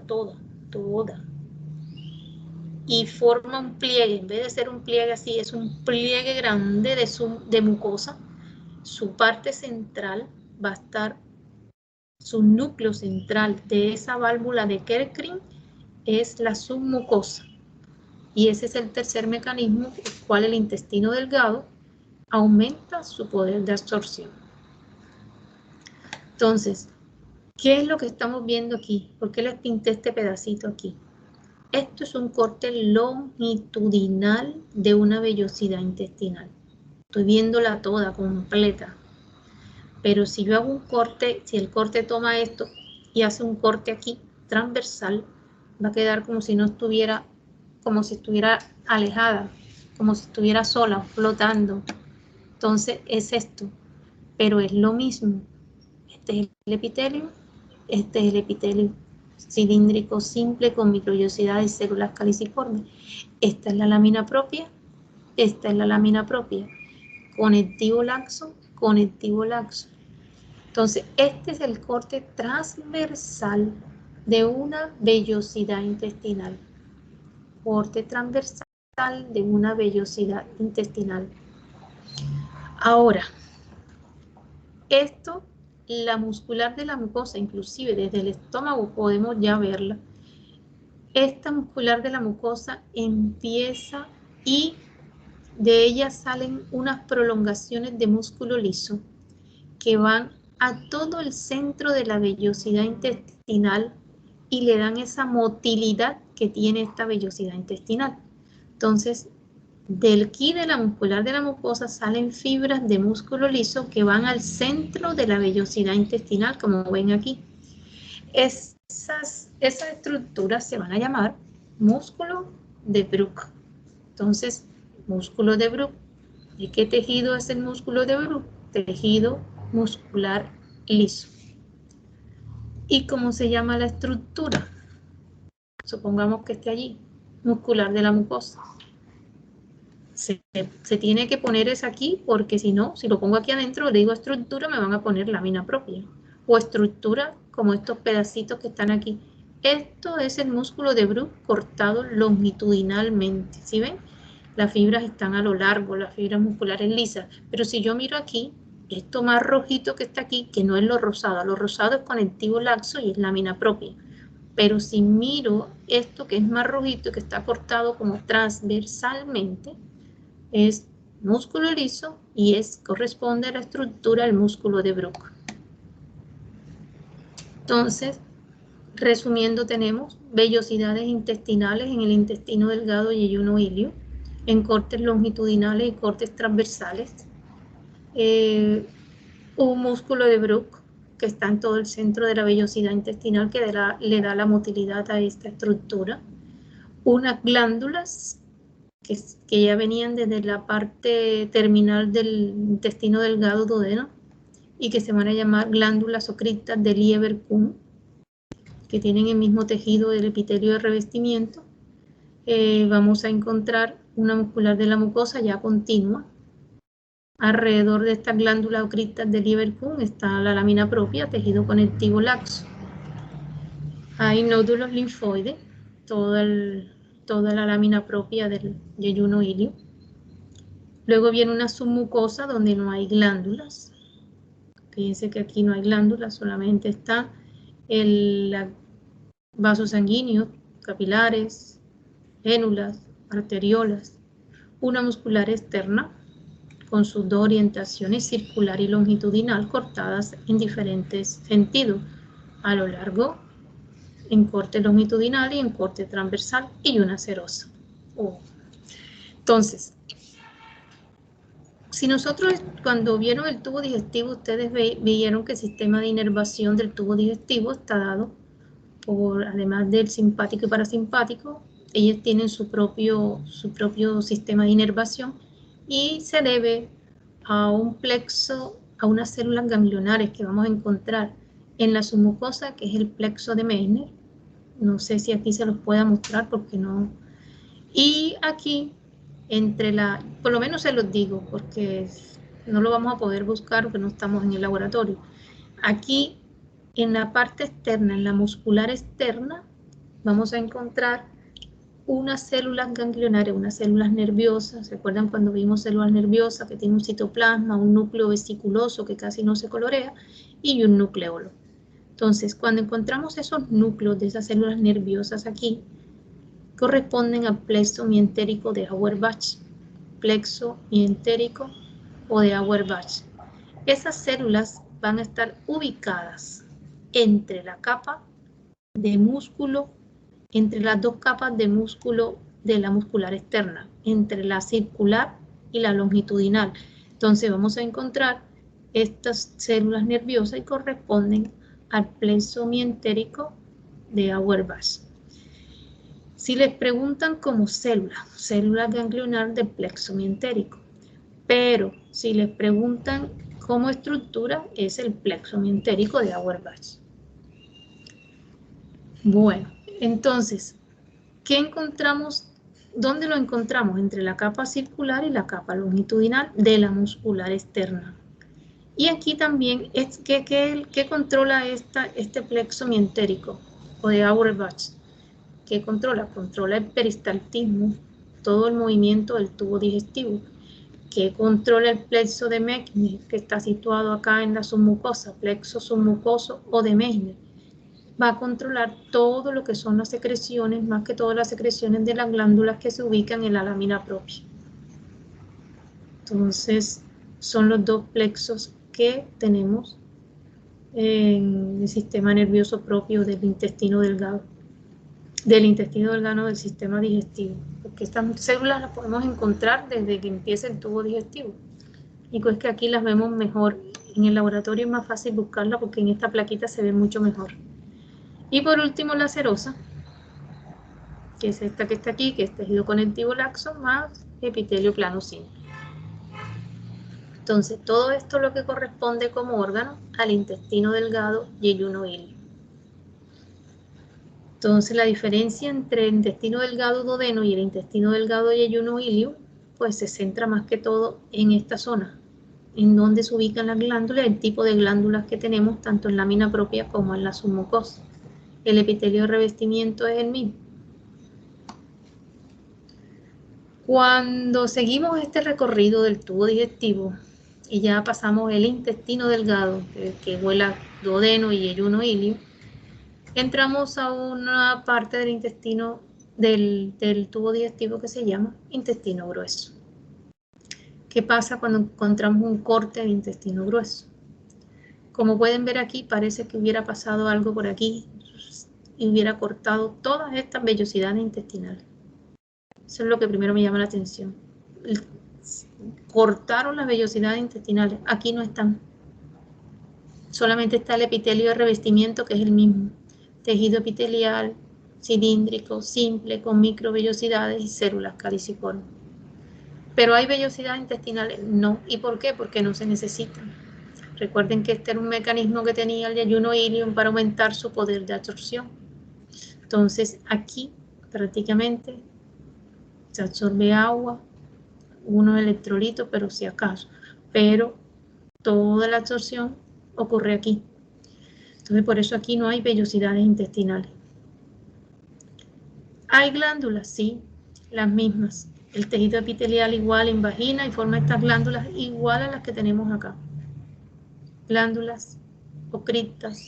y forma un pliegue, en vez de ser un pliegue así, es un pliegue grande de mucosa, su parte central va a estar, su núcleo central de esa válvula de Kerckring es la submucosa. Y ese es el tercer mecanismo por el cual el intestino delgado aumenta su poder de absorción. Entonces, ¿qué es lo que estamos viendo aquí? ¿Por qué les pinté este pedacito aquí? Esto es un corte longitudinal de una vellosidad intestinal. Estoy viéndola toda, completa. Pero si yo hago un corte, si el corte toma esto y hace un corte aquí, transversal, va a quedar como si no estuviera, como si estuviera alejada, como si estuviera sola, flotando. Entonces es esto, pero es lo mismo. Este es el epitelio, este es el epitelio cilíndrico simple con microvellosidad y células caliciformes. Esta es la lámina propia, esta es la lámina propia. Conectivo laxo, conectivo laxo. Entonces, este es el corte transversal de una vellosidad intestinal. Corte transversal de una vellosidad intestinal. Ahora, esto, la muscular de la mucosa, inclusive desde el estómago podemos ya verla. Esta muscular de la mucosa empieza y de ella salen unas prolongaciones de músculo liso que van a todo el centro de la vellosidad intestinal y le dan esa motilidad que tiene esta vellosidad intestinal. Entonces, del ki de la muscular de la mucosa salen fibras de músculo liso que van al centro de la vellosidad intestinal, como ven aquí. Esas estructuras se van a llamar músculo de Bruch. Entonces, músculo de Bruch. ¿Y qué tejido es el músculo de Bruch? Tejido muscular liso. ¿Y cómo se llama la estructura? Supongamos que esté allí, muscular de la mucosa. Se tiene que poner esa aquí porque si no, si lo pongo aquí adentro, le digo estructura, me van a poner lámina propia. O estructura como estos pedacitos que están aquí. Esto es el músculo de Bruch cortado longitudinalmente. ¿Sí ven? Las fibras están a lo largo, las fibras musculares lisas. Pero si yo miro aquí, esto más rojito que está aquí, que no es lo rosado es conectivo laxo y es lámina propia. Pero si miro esto que es más rojito, que está cortado como transversalmente, es músculo liso y corresponde a la estructura del músculo de Bruch. Entonces, resumiendo, tenemos vellosidades intestinales en el intestino delgado y ayuno ilio, en cortes longitudinales y cortes transversales. Un músculo de Bruch que está en todo el centro de la vellosidad intestinal que le da la motilidad a esta estructura. Unas glándulas que ya venían desde la parte terminal del intestino delgado duodeno y que se van a llamar glándulas o criptas de Lieberkühn, que tienen el mismo tejido del epitelio de revestimiento. Vamos a encontrar una muscular de la mucosa ya continua. Alrededor de estas glándulas o criptas de Lieberkühn está la lámina propia, tejido conectivo laxo. Hay nódulos linfoides, toda la lámina propia del yeyuno ilio. Luego viene una submucosa donde no hay glándulas. Fíjense que aquí no hay glándulas, solamente está el vasos sanguíneos, capilares, vénulas, arteriolas. Una muscular externa con sus dos orientaciones circular y longitudinal cortadas en diferentes sentidos, a lo largo, en corte longitudinal y en corte transversal, y una serosa. Entonces, si nosotros, cuando vieron el tubo digestivo, ustedes vieron que el sistema de inervación del tubo digestivo está dado por, además del simpático y parasimpático, ellos tienen su propio sistema de inervación y se debe a un plexo, a unas células ganglionares que vamos a encontrar en la submucosa, que es el plexo de Meissner. No sé si aquí se los pueda mostrar porque no. Y aquí, por lo menos se los digo, porque no lo vamos a poder buscar porque no estamos en el laboratorio. Aquí, en la parte externa, en la muscular externa, vamos a encontrar unas células ganglionares, unas células nerviosas. ¿Se acuerdan cuando vimos células nerviosas que tienen un citoplasma, un núcleo vesiculoso que casi no se colorea y un nucleolo? Entonces, cuando encontramos esos núcleos de esas células nerviosas aquí, corresponden al plexo mientérico de Auerbach, plexo mientérico o de Auerbach. Esas células van a estar ubicadas entre la capa de músculo, entre las dos capas de músculo de la muscular externa, entre la circular y la longitudinal. Entonces vamos a encontrar estas células nerviosas y corresponden al plexo mientérico de Auerbach. Si les preguntan como célula ganglionar del plexo mientérico, pero si les preguntan como estructura, es el plexo mientérico de Auerbach. Bueno, entonces, ¿qué encontramos? ¿Dónde lo encontramos? Entre la capa circular y la capa longitudinal de la muscular externa. Y aquí también, ¿qué controla este plexo mientérico o de Auerbach? ¿Qué controla? Controla el peristaltismo, todo el movimiento del tubo digestivo. ¿Qué controla el plexo de Meissner, que está situado acá en la submucosa, plexo submucoso o de Meissner? Va a controlar todo lo que son las secreciones, más que todas las secreciones de las glándulas que se ubican en la lámina propia. Entonces, son los dos plexos que tenemos en el sistema nervioso propio del intestino delgado. Del sistema digestivo, porque estas células las podemos encontrar desde que empieza el tubo digestivo. Y pues que aquí las vemos mejor. En el laboratorio es más fácil buscarlas porque en esta plaquita se ve mucho mejor. Y por último la serosa, que es esta que está aquí, que es tejido conectivo laxo más epitelio plano simple. Entonces todo esto es lo que corresponde como órgano al intestino delgado yeyuno ilio. Entonces la diferencia entre el intestino delgado duodeno y el intestino delgado yeyuno ilio, pues se centra más que todo en esta zona, en donde se ubican las glándulas, el tipo de glándulas que tenemos tanto en lámina propia como en la submucosa. El epitelio de revestimiento es el mismo. Cuando seguimos este recorrido del tubo digestivo y ya pasamos el intestino delgado, que vuela duodeno y yeyuno ilio, entramos a una parte del intestino del tubo digestivo que se llama intestino grueso. ¿Qué pasa cuando encontramos un corte del intestino grueso? Como pueden ver aquí, parece que hubiera pasado algo por aquí y hubiera cortado todas estas vellosidades intestinales. Eso es lo que primero me llama la atención. Cortaron las vellosidades intestinales. Aquí no están. Solamente está el epitelio de revestimiento, que es el mismo. Tejido epitelial, cilíndrico, simple, con microvellosidades y células caliciformes. ¿Pero hay vellosidades intestinales? No. ¿Y por qué? Porque no se necesitan. Recuerden que este era un mecanismo que tenía el ayuno ilium para aumentar su poder de absorción. Entonces, aquí prácticamente se absorbe agua, unos electrolitos, pero si acaso. Pero toda la absorción ocurre aquí. Entonces, por eso aquí no hay vellosidades intestinales. ¿Hay glándulas? Sí, las mismas. El tejido epitelial igual en vagina y forma estas glándulas igual a las que tenemos acá. Glándulas o criptas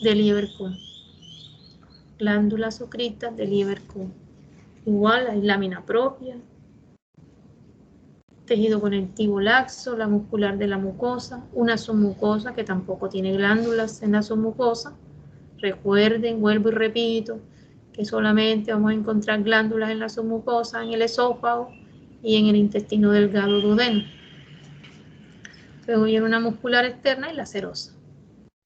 de Lieberkühn. Glándulas o criptas de Lieberkühn. Igual hay lámina propia, tejido conectivo laxo, la muscular de la mucosa, una submucosa que tampoco tiene glándulas en la submucosa. Recuerden, vuelvo y repito, que solamente vamos a encontrar glándulas en la submucosa, en el esófago y en el intestino delgado duodeno. Luego viene una muscular externa y la serosa.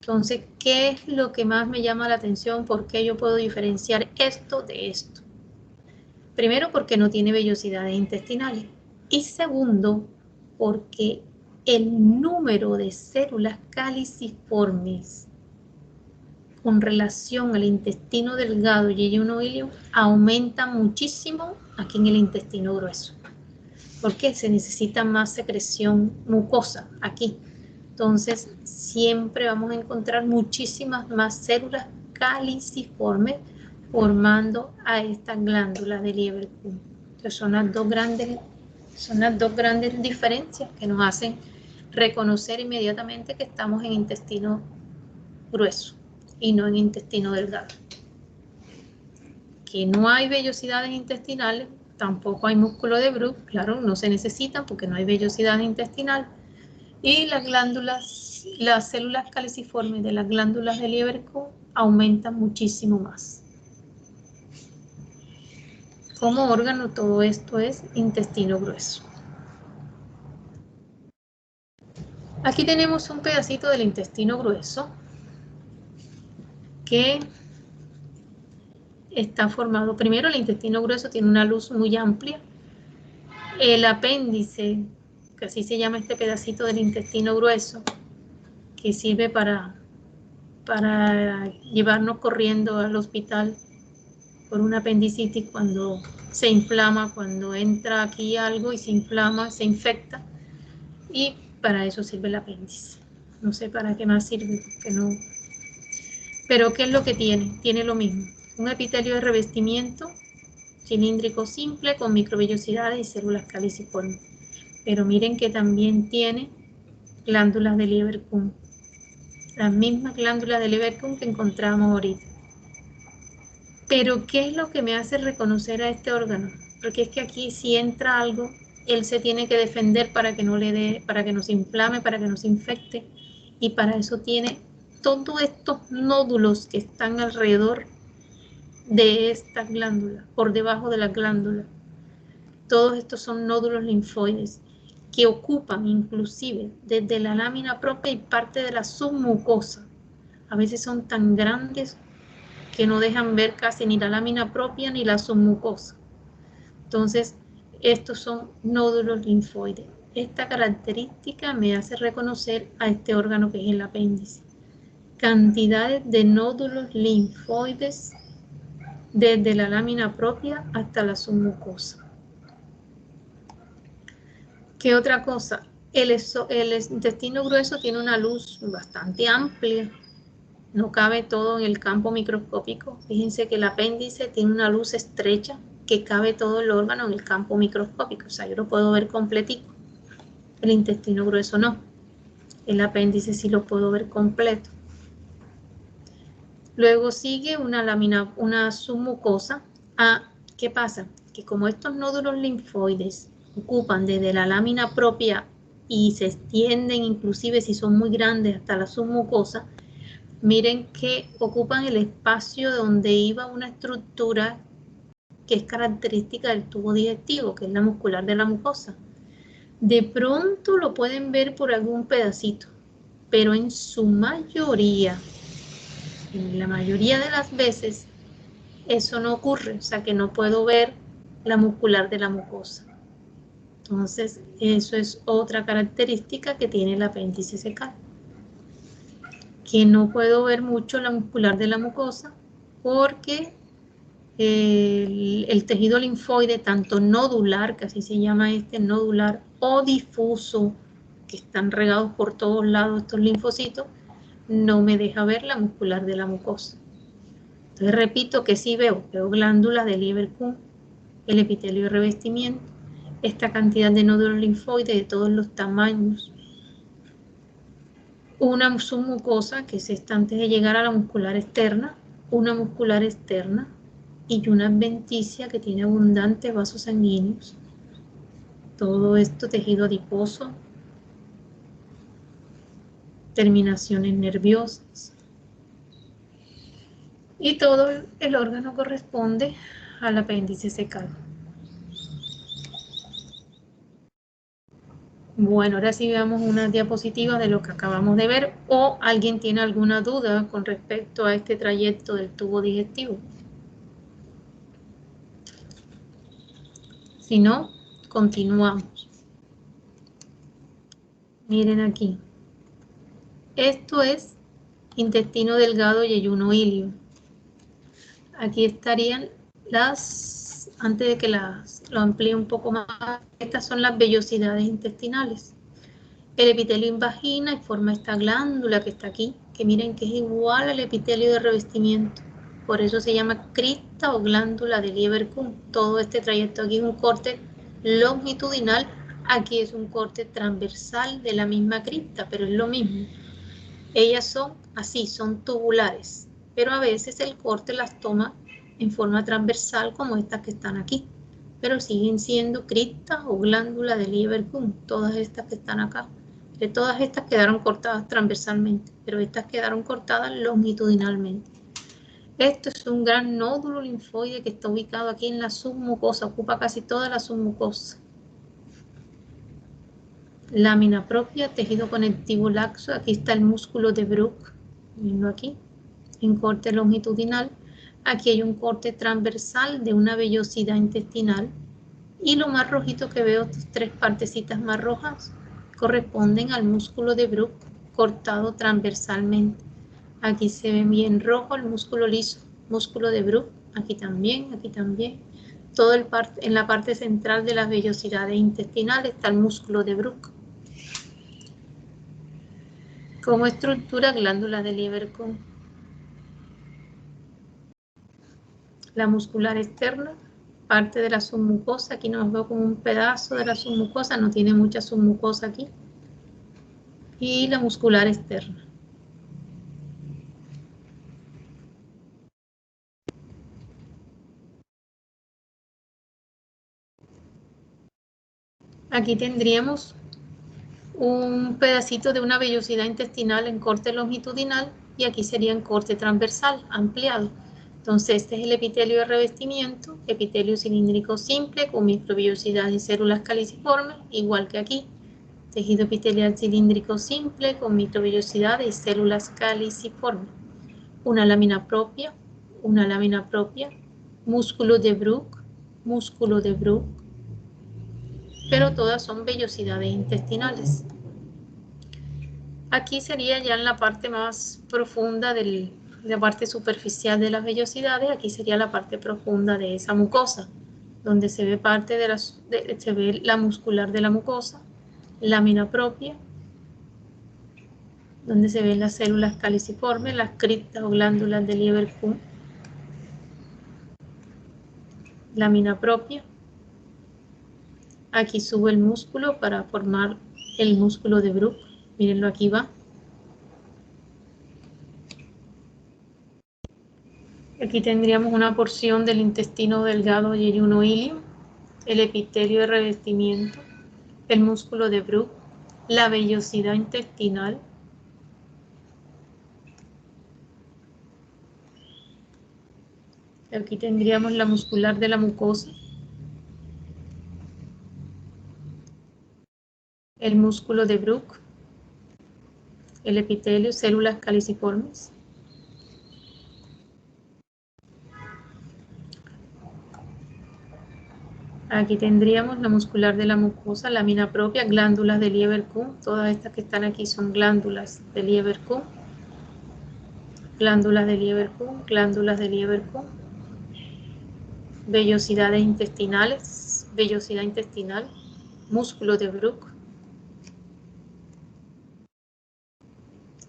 Entonces, ¿qué es lo que más me llama la atención? ¿Por qué yo puedo diferenciar esto de esto? Primero, porque no tiene vellosidades intestinales. Y segundo, porque el número de células caliciformes con relación al intestino delgado y ayuno ilium aumenta muchísimo aquí en el intestino grueso. Porque se necesita más secreción mucosa aquí. Entonces, siempre vamos a encontrar muchísimas más células caliciformes formando a estas glándulas de Lieberkühn. Entonces, son las dos grandes diferencias que nos hacen reconocer inmediatamente que estamos en intestino grueso y no en intestino delgado. Que no hay vellosidades intestinales, tampoco hay músculo de Brooke, claro, no se necesitan porque no hay vellosidad intestinal. Y las glándulas, las células caliciformes de las glándulas de Lieberkühn aumentan muchísimo más. Como órgano, todo esto es intestino grueso. Aquí tenemos un pedacito del intestino grueso que está formado. Primero, el intestino grueso tiene una luz muy amplia. El apéndice, que así se llama este pedacito del intestino grueso, que sirve para llevarnos corriendo al hospital por una apendicitis cuando se inflama, cuando entra aquí algo y se inflama, se infecta, y para eso sirve el apéndice. No sé para qué más sirve, porque no. Pero ¿qué es lo que tiene? Tiene lo mismo, un epitelio de revestimiento cilíndrico simple con microvellosidades y células caliciformes. Pero miren que también tiene glándulas de Lieberkühn, las mismas glándulas de Lieberkühn que encontramos ahorita. Pero ¿qué es lo que me hace reconocer a este órgano? Porque es que aquí si entra algo, él se tiene que defender para que no le dé, para que no se inflame, para que no se infecte, y para eso tiene todos estos nódulos que están alrededor de esta glándula, por debajo de la glándula. Todos estos son nódulos linfoides que ocupan inclusive desde la lámina propia y parte de la submucosa. A veces son tan grandes que no dejan ver casi ni la lámina propia ni la submucosa. Entonces, estos son nódulos linfoides. Esta característica me hace reconocer a este órgano que es el apéndice. Cantidades de nódulos linfoides desde la lámina propia hasta la submucosa. ¿Qué otra cosa? El intestino grueso tiene una luz bastante amplia. No cabe todo en el campo microscópico. Fíjense que el apéndice tiene una luz estrecha que cabe todo el órgano en el campo microscópico. O sea, yo lo puedo ver completico. El intestino grueso no. El apéndice sí lo puedo ver completo. Luego sigue una lámina, una submucosa. ¿Qué pasa? Que como estos nódulos linfoides ocupan desde la lámina propia y se extienden inclusive si son muy grandes hasta la submucosa, miren que ocupan el espacio donde iba una estructura que es característica del tubo digestivo, que es la muscular de la mucosa. De pronto lo pueden ver por algún pedacito, pero en su mayoría, en la mayoría de las veces, eso no ocurre, o sea que no puedo ver la muscular de la mucosa. Entonces, eso es otra característica que tiene el apéndice secal. Que no puedo ver mucho la muscular de la mucosa porque el tejido linfoide, tanto nodular, que así se llama este, nodular, o difuso, que están regados por todos lados estos linfocitos, no me deja ver la muscular de la mucosa. Entonces repito que sí veo glándulas de Lieberkühn, el epitelio de revestimiento, esta cantidad de nódulos linfoides de todos los tamaños, una submucosa que es esta antes de llegar a la muscular externa, una muscular externa y una adventicia que tiene abundantes vasos sanguíneos. Todo esto tejido adiposo, terminaciones nerviosas. Y todo el órgano corresponde al apéndice secal. Bueno, ahora sí veamos una diapositiva de lo que acabamos de ver, o alguien tiene alguna duda con respecto a este trayecto del tubo digestivo. Si no, continuamos. Miren aquí. Esto es intestino delgado y ayuno ilio. Aquí estarían las, antes de que lo amplíe un poco más, estas son las vellosidades intestinales. El epitelio invagina y forma esta glándula que está aquí, que miren que es igual al epitelio de revestimiento. Por eso se llama crista o glándula de Lieberkühn. Todo este trayecto aquí es un corte longitudinal, aquí es un corte transversal de la misma crista, pero es lo mismo. Ellas son así, son tubulares, pero a veces el corte las toma en forma transversal como estas que están aquí, pero siguen siendo crista o glándula de Lieberkühn, todas estas que están acá. De todas estas quedaron cortadas transversalmente, pero estas quedaron cortadas longitudinalmente. Esto es un gran nódulo linfoide que está ubicado aquí en la submucosa, ocupa casi toda la submucosa. Lámina propia, tejido conectivo laxo, aquí está el músculo de Bruch, viendo aquí, en corte longitudinal. Aquí hay un corte transversal de una vellosidad intestinal y lo más rojito que veo, estas tres partecitas más rojas, corresponden al músculo de Bruch cortado transversalmente. Aquí se ve bien rojo el músculo liso, músculo de Bruch, aquí también, aquí también. Todo en la parte central de las vellosidades intestinales está el músculo de Bruch. Como estructura, glándula de Lieberkühn. La muscular externa, parte de la submucosa, aquí nos veo como un pedazo de la submucosa, no tiene mucha submucosa aquí. Y la muscular externa. Aquí tendríamos un pedacito de una vellosidad intestinal en corte longitudinal y aquí sería en corte transversal, ampliado. Entonces este es el epitelio de revestimiento, epitelio cilíndrico simple con microvellosidad y células caliciformes, igual que aquí. Tejido epitelial cilíndrico simple con microvellosidad y células caliciformes. Una lámina propia, músculo de Bruch, pero todas son vellosidades intestinales. Aquí sería ya en la parte más profunda de la parte superficial de las vellosidades, aquí sería la parte profunda de esa mucosa, donde se ve parte de se ve la muscular de la mucosa, lámina propia, donde se ven las células caliciformes, las criptas o glándulas de Lieberkühn, lámina propia. Aquí sube el músculo para formar el músculo de Bruch. Mírenlo, aquí va. Aquí tendríamos una porción del intestino delgado y ayuno ilio, el epitelio de revestimiento, el músculo de Bruch, la vellosidad intestinal. Aquí tendríamos la muscular de la mucosa, el músculo de Bruch, el epitelio, células caliciformes. Aquí tendríamos la muscular de la mucosa, lámina propia, glándulas de Lieberkühn. Todas estas que están aquí son glándulas de Lieberkühn. Glándulas de Lieberkühn, glándulas de Lieberkühn. Vellosidades intestinales, vellosidad intestinal, músculo de Bruch.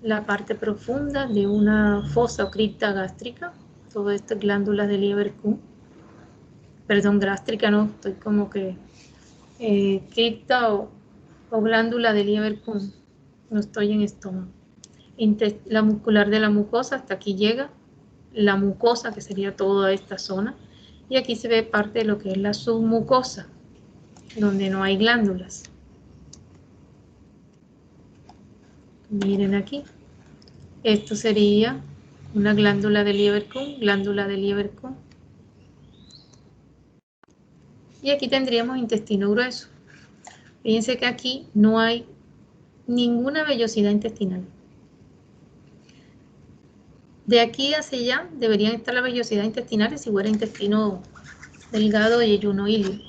La parte profunda de una fosa o cripta gástrica. Todo esto es glándulas de Lieberkühn. Perdón, gástrica no, estoy como que cripta o glándula de Lieberkühn. No estoy en estómago. La muscular de la mucosa, hasta aquí llega. La mucosa, que sería toda esta zona. Y aquí se ve parte de lo que es la submucosa, donde no hay glándulas. Miren aquí. Esto sería una glándula de Lieberkühn, glándula de Lieberkühn. Y aquí tendríamos intestino grueso. Fíjense que aquí no hay ninguna vellosidad intestinal. De aquí hacia allá deberían estar las vellosidades intestinales si fuera intestino delgado y ayuno ilio.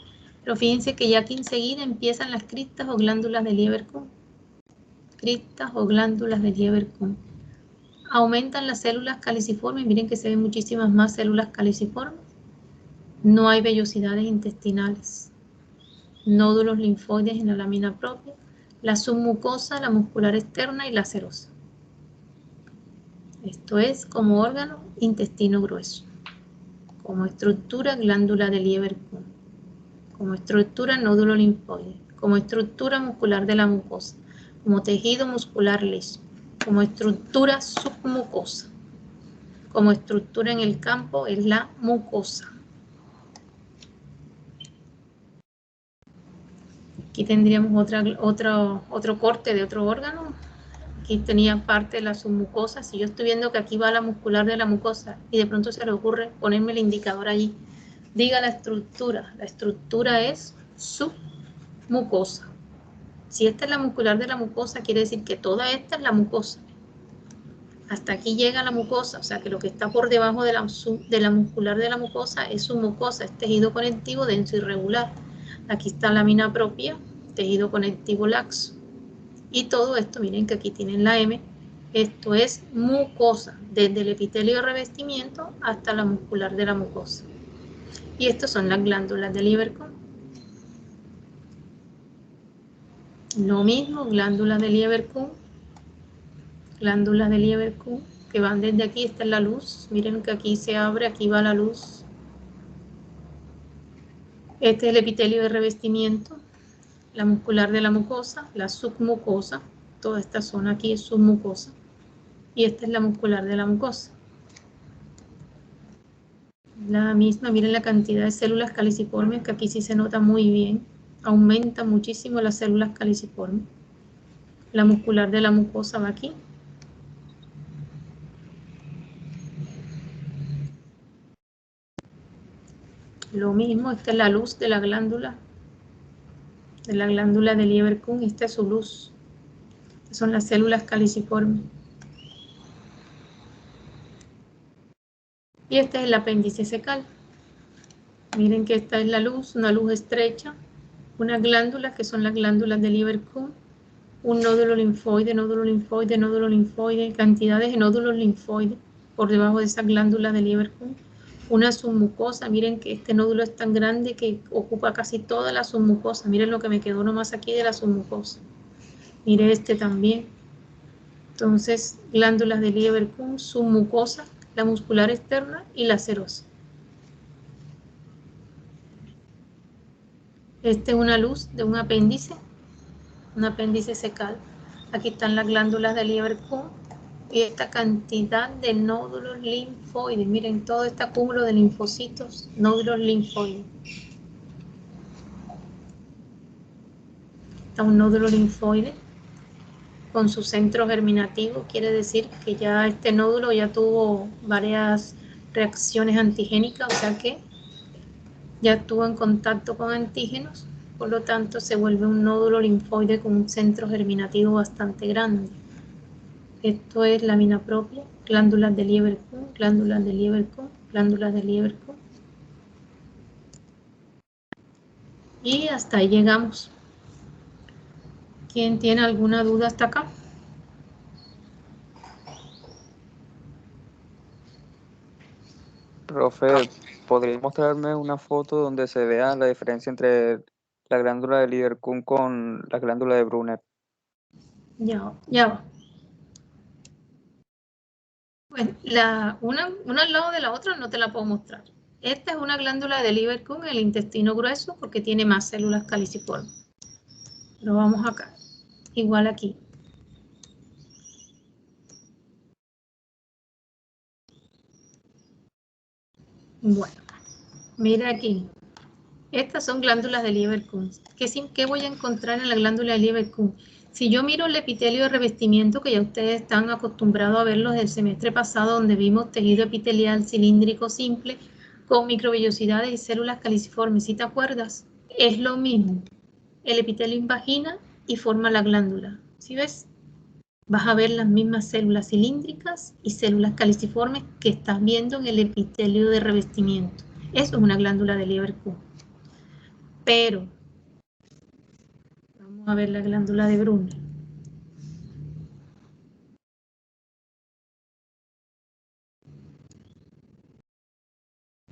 Pero fíjense que ya aquí enseguida empiezan las cristas o glándulas de Lieberkühn. Cristas o glándulas de Lieberkühn. Aumentan las células caliciformes. Miren que se ven muchísimas más células caliciformes. No hay vellosidades intestinales. Nódulos linfoides en la lámina propia. La submucosa, la muscular externa y la serosa. Esto es como órgano intestino grueso. Como estructura glándula de Lieberkühn. Como estructura nódulo linfoide. Como estructura muscular de la mucosa. Como tejido muscular liso. Como estructura submucosa. Como estructura en el campo es la mucosa. Aquí tendríamos otro corte de otro órgano. Aquí tenía parte de la submucosa. Si yo estoy viendo que aquí va la muscular de la mucosa y de pronto se le ocurre ponerme el indicador allí, diga la estructura. La estructura es submucosa. Si esta es la muscular de la mucosa, quiere decir que toda esta es la mucosa. Hasta aquí llega la mucosa, o sea que lo que está por debajo de la muscular de la mucosa es submucosa, es tejido conectivo denso y regular. Aquí está lámina propia, tejido conectivo laxo. Y todo esto, miren que aquí tienen la M, esto es mucosa, desde el epitelio de revestimiento hasta la muscular de la mucosa. Y estas son las glándulas de Lieberkühn. Lo mismo, glándulas de Lieberkühn, glándulas de Lieberkühn, que van desde aquí, esta es la luz, miren que aquí se abre, aquí va la luz. Este es el epitelio de revestimiento, la muscular de la mucosa, la submucosa, toda esta zona aquí es submucosa, y esta es la muscular de la mucosa. La misma, miren la cantidad de células caliciformes, que aquí sí se nota muy bien, aumenta muchísimo las células caliciformes. La muscular de la mucosa va aquí. Lo mismo, esta es la luz de la glándula de Lieberkühn, esta es su luz. Estas son las células caliciformes. Y este es el apéndice secal. Miren que esta es la luz, una luz estrecha, unas glándulas que son las glándulas de Lieberkühn, un nódulo linfoide, nódulo linfoide, nódulo linfoide, cantidades de nódulos linfoides por debajo de esas glándulas de Lieberkühn. Una submucosa, miren que este nódulo es tan grande que ocupa casi toda la submucosa. Miren lo que me quedó nomás aquí de la submucosa. Mire este también. Entonces, glándulas de Lieberkühn, submucosa, la muscular externa y la serosa. Esta es una luz de un apéndice secal. Aquí están las glándulas de Lieberkühn y esta cantidad de nódulos linfoides. Miren todo este acúmulo de linfocitos, nódulos linfoides. Está un nódulo linfoide con su centro germinativo, quiere decir que ya este nódulo ya tuvo varias reacciones antigénicas, o sea que ya estuvo en contacto con antígenos, por lo tanto se vuelve un nódulo linfoide con un centro germinativo bastante grande. Esto es lámina propia, glándulas de Lieberkühn, glándulas de Lieberkühn, glándulas de Lieberkühn. Y hasta ahí llegamos. ¿Quién tiene alguna duda hasta acá? Profe, ¿podría mostrarme una foto donde se vea la diferencia entre la glándula de Lieberkühn con la glándula de Brunner? Ya va. Pues una al lado de la otra no te la puedo mostrar. Esta es una glándula de Lieberkühn, el intestino grueso, porque tiene más células caliciformes. Lo vamos acá. Igual aquí. Bueno, mira aquí. Estas son glándulas de Lieberkühn. ¿Qué voy a encontrar en la glándula de Lieberkühn? Si yo miro el epitelio de revestimiento, que ya ustedes están acostumbrados a verlo del semestre pasado, donde vimos tejido epitelial cilíndrico simple con microvellosidades y células caliciformes, ¿sí te acuerdas? Es lo mismo. El epitelio invagina y forma la glándula. ¿Sí ves? Vas a ver las mismas células cilíndricas y células caliciformes que estás viendo en el epitelio de revestimiento. Eso es una glándula de Lieberkühn. Pero vamos a ver la glándula de Brunner.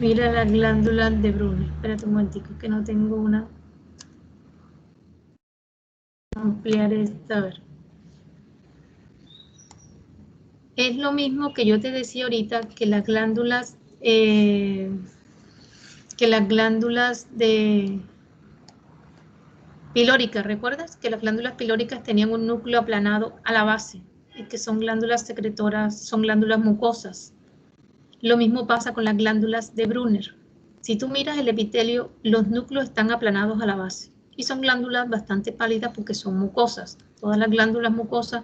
Mira la glándula de Brunner. Espérate un momentico, que no tengo una. Ampliar esta, a ver. Es lo mismo que yo te decía ahorita, que las glándulas de pilóricas, ¿recuerdas? Que las glándulas pilóricas tenían un núcleo aplanado a la base, y que son glándulas secretoras, son glándulas mucosas. Lo mismo pasa con las glándulas de Brunner. Si tú miras el epitelio, los núcleos están aplanados a la base y son glándulas bastante pálidas porque son mucosas. Todas las glándulas mucosas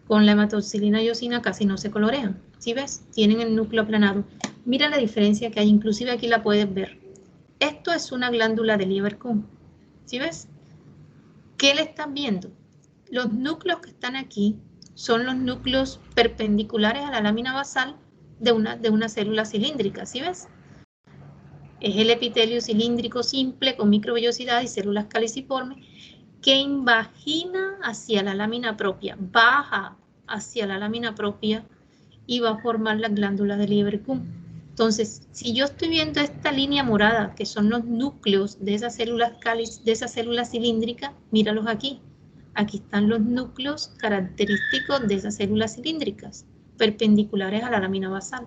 con la hematoxilina y eosina casi no se colorean. ¿Sí ves? Tienen el núcleo aplanado. Mira la diferencia que hay, inclusive aquí la puedes ver. Esto es una glándula de Lieberkühn. ¿Sí ves? ¿Qué le están viendo? Los núcleos que están aquí son los núcleos perpendiculares a la lámina basal de una célula cilíndrica, ¿sí ves? Es el epitelio cilíndrico simple con microvellosidad y células caliciformes que invagina hacia la lámina propia, baja hacia la lámina propia y va a formar las glándulas de Lieberkühn. Entonces, si yo estoy viendo esta línea morada, que son los núcleos de esas células cilíndricas, míralos aquí. Aquí están los núcleos característicos de esas células cilíndricas, perpendiculares a la lámina basal.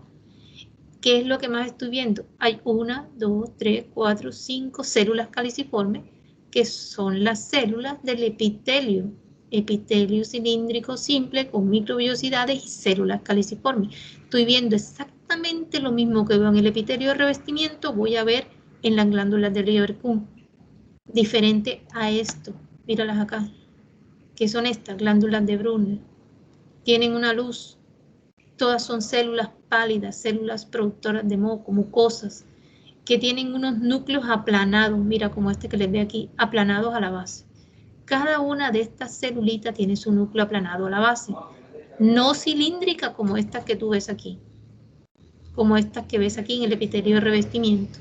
¿Qué es lo que más estoy viendo? Hay 1, 2, 3, 4, 5 células caliciformes, que son las células del epitelio. Epitelio cilíndrico simple con microvellosidades y células caliciformes. Estoy viendo exactamente lo mismo que veo en el epitelio de revestimiento, voy a ver en las glándulas de Lieberkühn. Diferente a esto. Míralas acá. ¿Qué son estas glándulas de Brunner? Tienen una luz. Todas son células pálidas, células productoras de moco, mucosas, que tienen unos núcleos aplanados, mira como este que les ve aquí, aplanados a la base. Cada una de estas celulitas tiene su núcleo aplanado a la base, no cilíndrica como estas que tú ves aquí, como estas que ves aquí en el epitelio de revestimiento.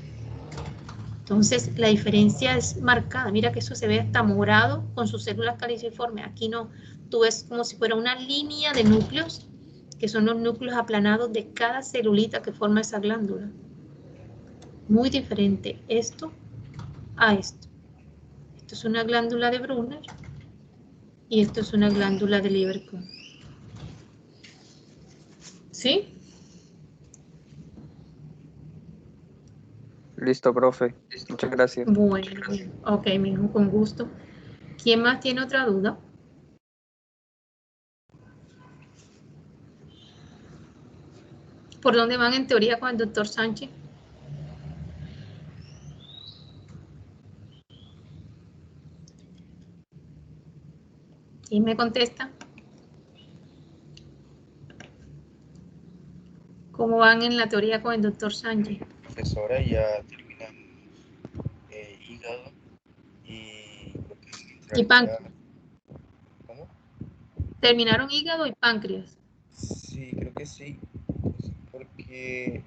Entonces la diferencia es marcada, mira que eso se ve hasta morado con sus células caliciformes, aquí no, tú ves como si fuera una línea de núcleos, que son los núcleos aplanados de cada celulita que forma esa glándula. Muy diferente esto a esto. Esto es una glándula de Brunner y esto es una glándula de Lieberkühn. ¿Sí? Listo, profe. Muchas gracias. Bueno, ok, mijo, con gusto. ¿Quién más tiene otra duda? ¿Por dónde van en teoría con el doctor Sánchez? ¿Quién me contesta? ¿Cómo van en la teoría con el doctor Sánchez? Profesora, ya terminamos hígado y lo que Y entraría. páncreas. ¿Cómo? Terminaron hígado y páncreas. Sí, creo que sí, porque,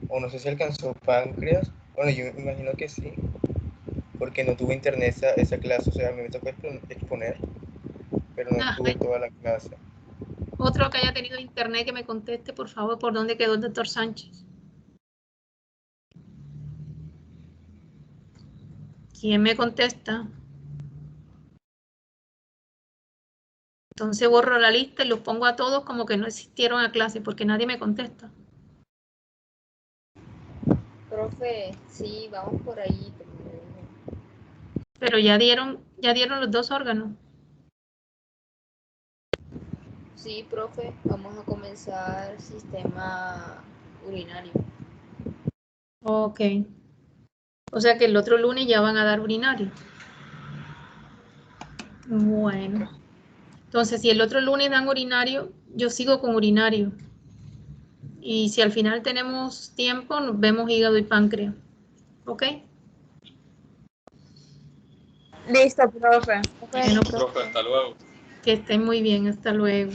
o no sé si alcanzó páncreas, bueno, yo me imagino que sí, porque no tuve internet esa clase, o sea, a mí me tocó exponer, pero no Ah, tuve toda la clase. otro que haya tenido internet que me conteste, por favor, por dónde quedó el doctor Sánchez. ¿Quién me contesta? Entonces borro la lista y los pongo a todos como que no existieron a clase porque nadie me contesta. Profe, sí, vamos por ahí. Pero ya dieron los dos órganos. Sí, profe, vamos a comenzar sistema urinario. Ok. O sea que el otro lunes ya van a dar urinario. Bueno. Entonces, si el otro lunes dan urinario, yo sigo con urinario. Y si al final tenemos tiempo, nos vemos hígado y páncreas. ¿Ok? Listo, profe. Bueno, Profe, que estén muy bien. Hasta luego.